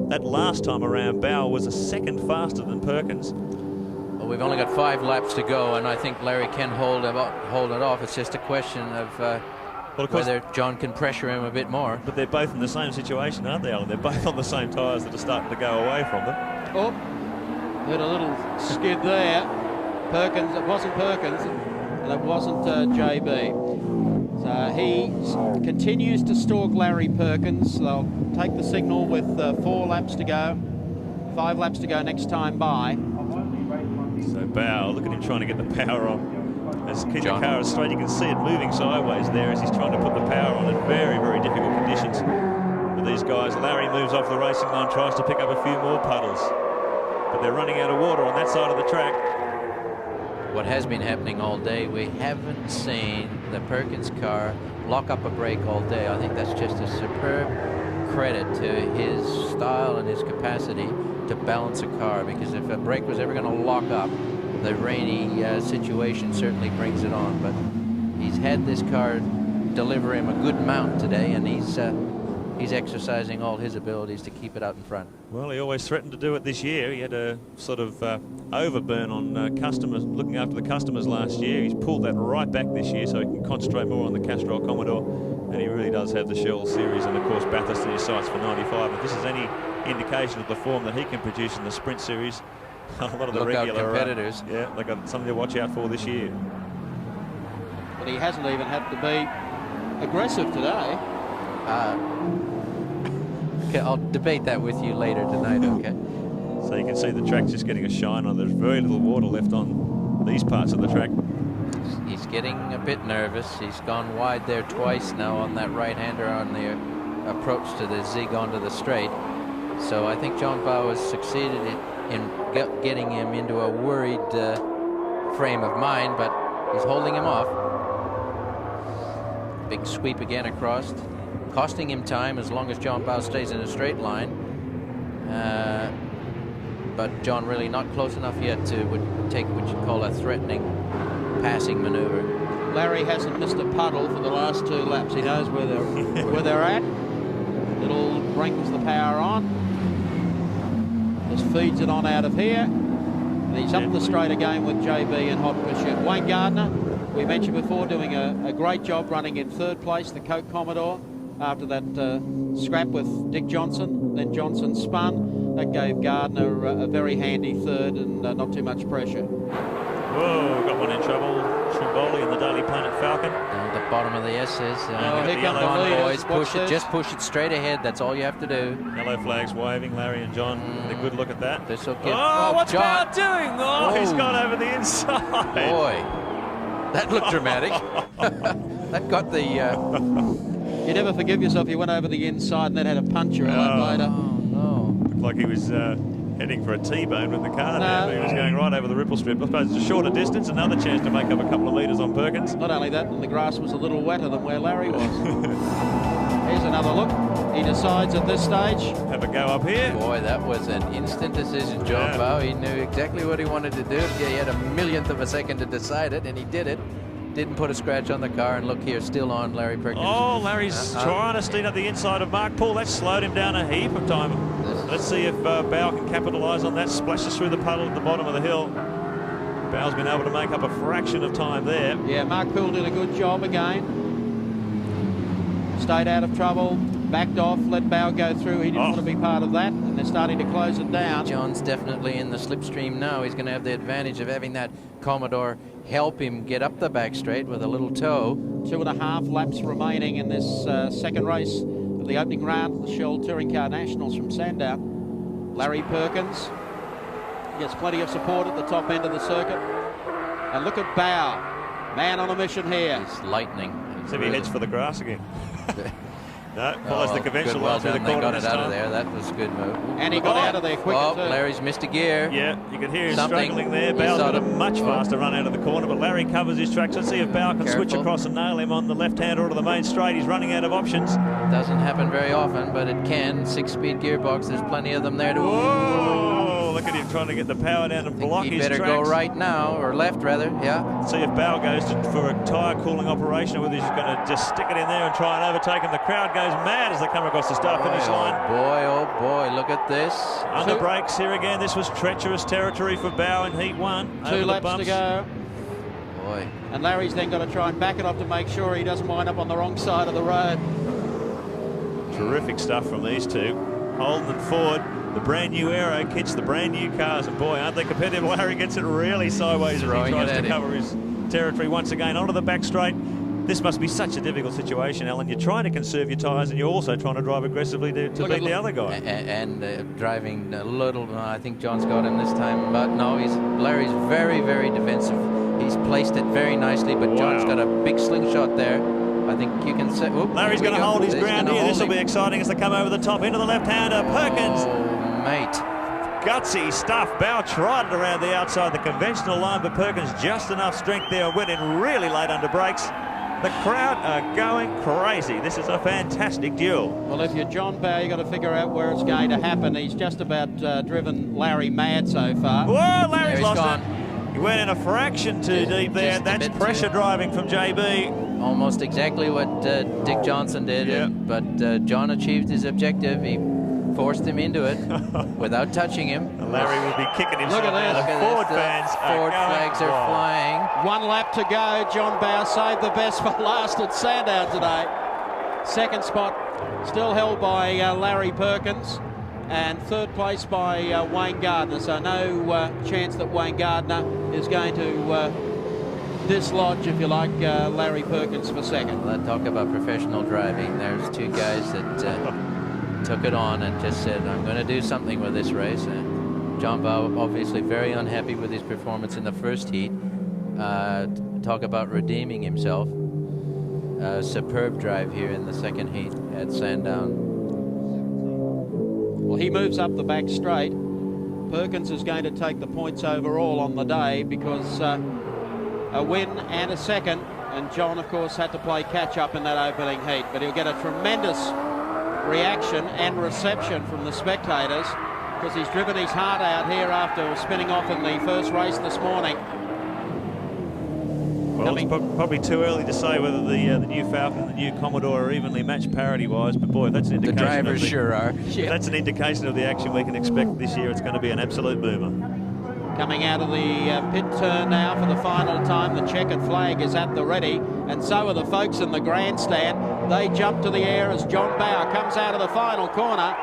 that last time around, Bow was a second faster than Perkins. Well, we've only got 5 laps to go, and I think Larry can hold it off. It's just a question of whether John can pressure him a bit more. But they're both in the same situation, aren't they, Alan? They're both on the same tyres that are starting to go away from them. Oh, heard a little skid there. Perkins, it wasn't Perkins, and it wasn't JB. So he continues to stalk Larry Perkins. They'll take the signal with 4 laps to go. 5 laps to go next time by. So Bow, look at him trying to get the power on. As keep the car straight, you can see it moving sideways there as he's trying to put the power on in very, very difficult conditions for these guys. Larry moves off the racing line, tries to pick up a few more puddles, but they're running out of water on that side of the track. What has been happening all day, we haven't seen the Perkins car lock up a brake all day. I think that's just a superb credit to his style and his capacity to balance a car, because if a brake was ever going to lock up, the rainy situation certainly brings it on. But he's had this car deliver him a good mount today, and he's exercising all his abilities to keep it out in front. Well, he always threatened to do it this year. He had a sort of overburn on customers, looking after the customers last year. He's pulled that right back this year so he can concentrate more on the Castrol Commodore, and he really does have the Shell Series and, of course, Bathurst in his sights for 95. If this is any indication of the form that he can produce in the Sprint Series, a lot of the regular competitors. Yeah, they've got something to watch out for this year. But he hasn't even had to be aggressive today. Okay, I'll debate that with you later tonight, okay? So you can see the track's just getting a shine on. There's very little water left on these parts of the track. He's getting a bit nervous. He's gone wide there twice now on that right-hander on the approach to the zig onto the straight. So I think John Bow has succeeded in getting him into a worried frame of mind, but he's holding him off. Big sweep again across, costing him time as long as John Bow stays in a straight line. But John really not close enough yet to take what you call a threatening passing maneuver. Larry hasn't missed a puddle for the last 2 laps. He knows where they're at. Little brings the power on. Just feeds it on out of here. And he's up the straight again with JB and hot pursuit. Wayne Gardner, we mentioned before, doing a great job running in 3rd place, the Coke Commodore, after that scrap with Dick Johnson. Then Johnson spun. That gave Gardner a very handy 3rd and not too much pressure. Whoa, got one in trouble. Trimboli in the Daily Planet Falcon. Down at the bottom of the S's. Here Come come on, the boys, leaders. push it. Just push it straight ahead. That's all you have to do. Yellow flags waving. Larry and John, a good look at that. This will give. Oh, what's John. Bow doing? Oh, he's gone over the inside. Boy, that looked dramatic. That got the. You never forgive yourself. He went over the inside and then had a puncture a lap later. Oh no! Looked like he was heading for a T-bone with the car there. But he was going right over the ripple strip. I suppose it's a shorter distance, another chance to make up a couple of metres on Perkins. Not only that, and the grass was a little wetter than where Larry was. Here's another look. He decides at this stage. Have a go up here. Boy, that was an instant decision, John Bow. He knew exactly what he wanted to do. He had a millionth of a second to decide it, and he did it. Didn't put a scratch on the car, and look here, still on Larry Perkins. Oh, Larry's trying to steam up the inside of Mark Paul. That slowed him down a heap of time. Let's see if Bow can capitalise on that. Splashes through the puddle at the bottom of the hill. Bow's been able to make up a fraction of time there. Yeah, Mark Poole did a good job again. Stayed out of trouble. backed off, let Bow go through. He didn't want to be part of that, and they're starting to close it down. John's definitely in the slipstream now. He's going to have the advantage of having that Commodore help him get up the back straight with a little toe. 2.5 laps remaining in this second race of the opening round of the Shell Touring Car Nationals from Sandown. Larry Perkins gets plenty of support at the top end of the circuit. And look at Bow, man on a mission here. He's lightning. See if he heads for the grass again. No, follows the conventional line through the corner. They got it this out time. of there. That was a good move. And he got out of there quicker too. Larry's missed a gear. Yeah, you can hear him Something. struggling there. Bow's got a much faster run out of the corner, but Larry covers his tracks. Let's see if Bow can switch across and nail him on the left-hand or to the main straight. He's running out of options. Doesn't happen very often, but it can. 6-speed gearbox. There's plenty of them there to. Whoa! Look at him trying to get the power down and block his tracks. He better go right now, or left rather. Yeah. See if Bow goes for a tyre cooling operation, or whether he's going to just stick it in there and try and overtake him. The crowd goes mad as they come across the start-finish line. Oh boy, look at this. Under brakes here again. This was treacherous territory for Bow in Heat 1. 2 laps to go. Boy. And Larry's then got to try and back it off to make sure he doesn't wind up on the wrong side of the road. Terrific stuff from these two. Holden and Ford, the brand new Aero kits, the brand new cars, and boy, aren't they competitive. Larry gets it really sideways as he tries to cover his territory once again onto the back straight. This must be such a difficult situation, Alan. You're trying to conserve your tyres and you're also trying to drive aggressively to beat the other guy. And driving a little, I think John's got him this time, but no, Larry's very, very defensive. He's placed it very nicely, but John's got a big slingshot there. I think you can say... Larry's going to hold his ground here. This will be exciting as they come over the top into the left-hander. Perkins. Oh, mate. Gutsy stuff. Bow tried it around the outside the conventional line, but Perkins just enough strength there and went in really late under brakes. The crowd are going crazy. This is a fantastic duel. Well, if you're John Bow, you've got to figure out where it's going to happen. He's just about driven Larry mad so far. Whoa, Larry's lost it. He went in a fraction too deep there. That's pressure driving from JB. Almost exactly what Dick Johnson did, but John achieved his objective. He forced him into it without touching him. Larry will be kicking himself. Look at this. The Ford fans Ford flags are flying. 1 lap to go. John Bow saved the best for last at Sandown today. Second spot still held by Larry Perkins, and third place by Wayne Gardner. So no chance that Wayne Gardner is going to dislodge, if you like, Larry Perkins for second. Let's talk about professional driving. There's two guys that took it on and just said, I'm going to do something with this race. John Bow obviously very unhappy with his performance in the first heat. Talk about redeeming himself. Superb drive here in the second heat at Sandown. Well, he moves up the back straight. Perkins is going to take the points overall on the day because a win and a second, and John, of course, had to play catch-up in that opening heat, but he'll get a tremendous reaction and reception from the spectators because he's driven his heart out here after spinning off in the first race this morning. Well, it's probably too early to say whether the new Falcon and the new Commodore are evenly matched parity-wise, but boy, that's an indication. The drivers sure are. That's an indication of the action we can expect this year. It's going to be an absolute boomer. Coming out of the pit turn now for the final time. The checkered flag is at the ready, and so are the folks in the grandstand. They jump to the air as John Bow comes out of the final corner.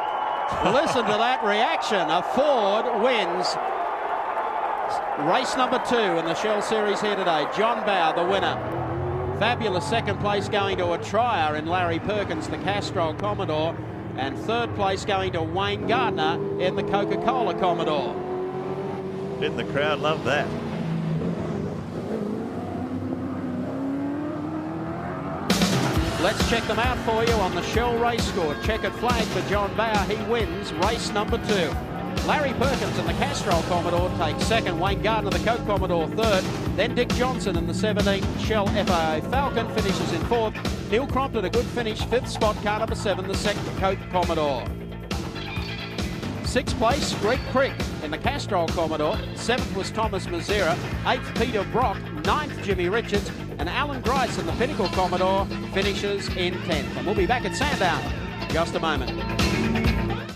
Listen to that reaction. A Ford wins race number 2 in the Shell Series here today. John Bow, the winner. Fabulous second place going to a trier in Larry Perkins, the Castrol Commodore, and third place going to Wayne Gardner in the Coca-Cola Commodore. Didn't the crowd love that? Let's check them out for you on the Shell race score. Checkered flag for John Bow. He wins race number 2. Larry Perkins in the Castrol Commodore takes second. Wayne Gardner, the Coke Commodore, third. Then Dick Johnson in the 17 Shell FIA Falcon finishes in fourth. Neil Crompton, a good finish, fifth spot, car number 7, the second Coke Commodore. Sixth place, Greg Crick in the Castrol Commodore. Seventh was Thomas Mazzera. Eighth, Peter Brock. Ninth, Jimmy Richards. And Alan Grice in the Pinnacle Commodore finishes in 10th. And we'll be back at Sandown in just a moment.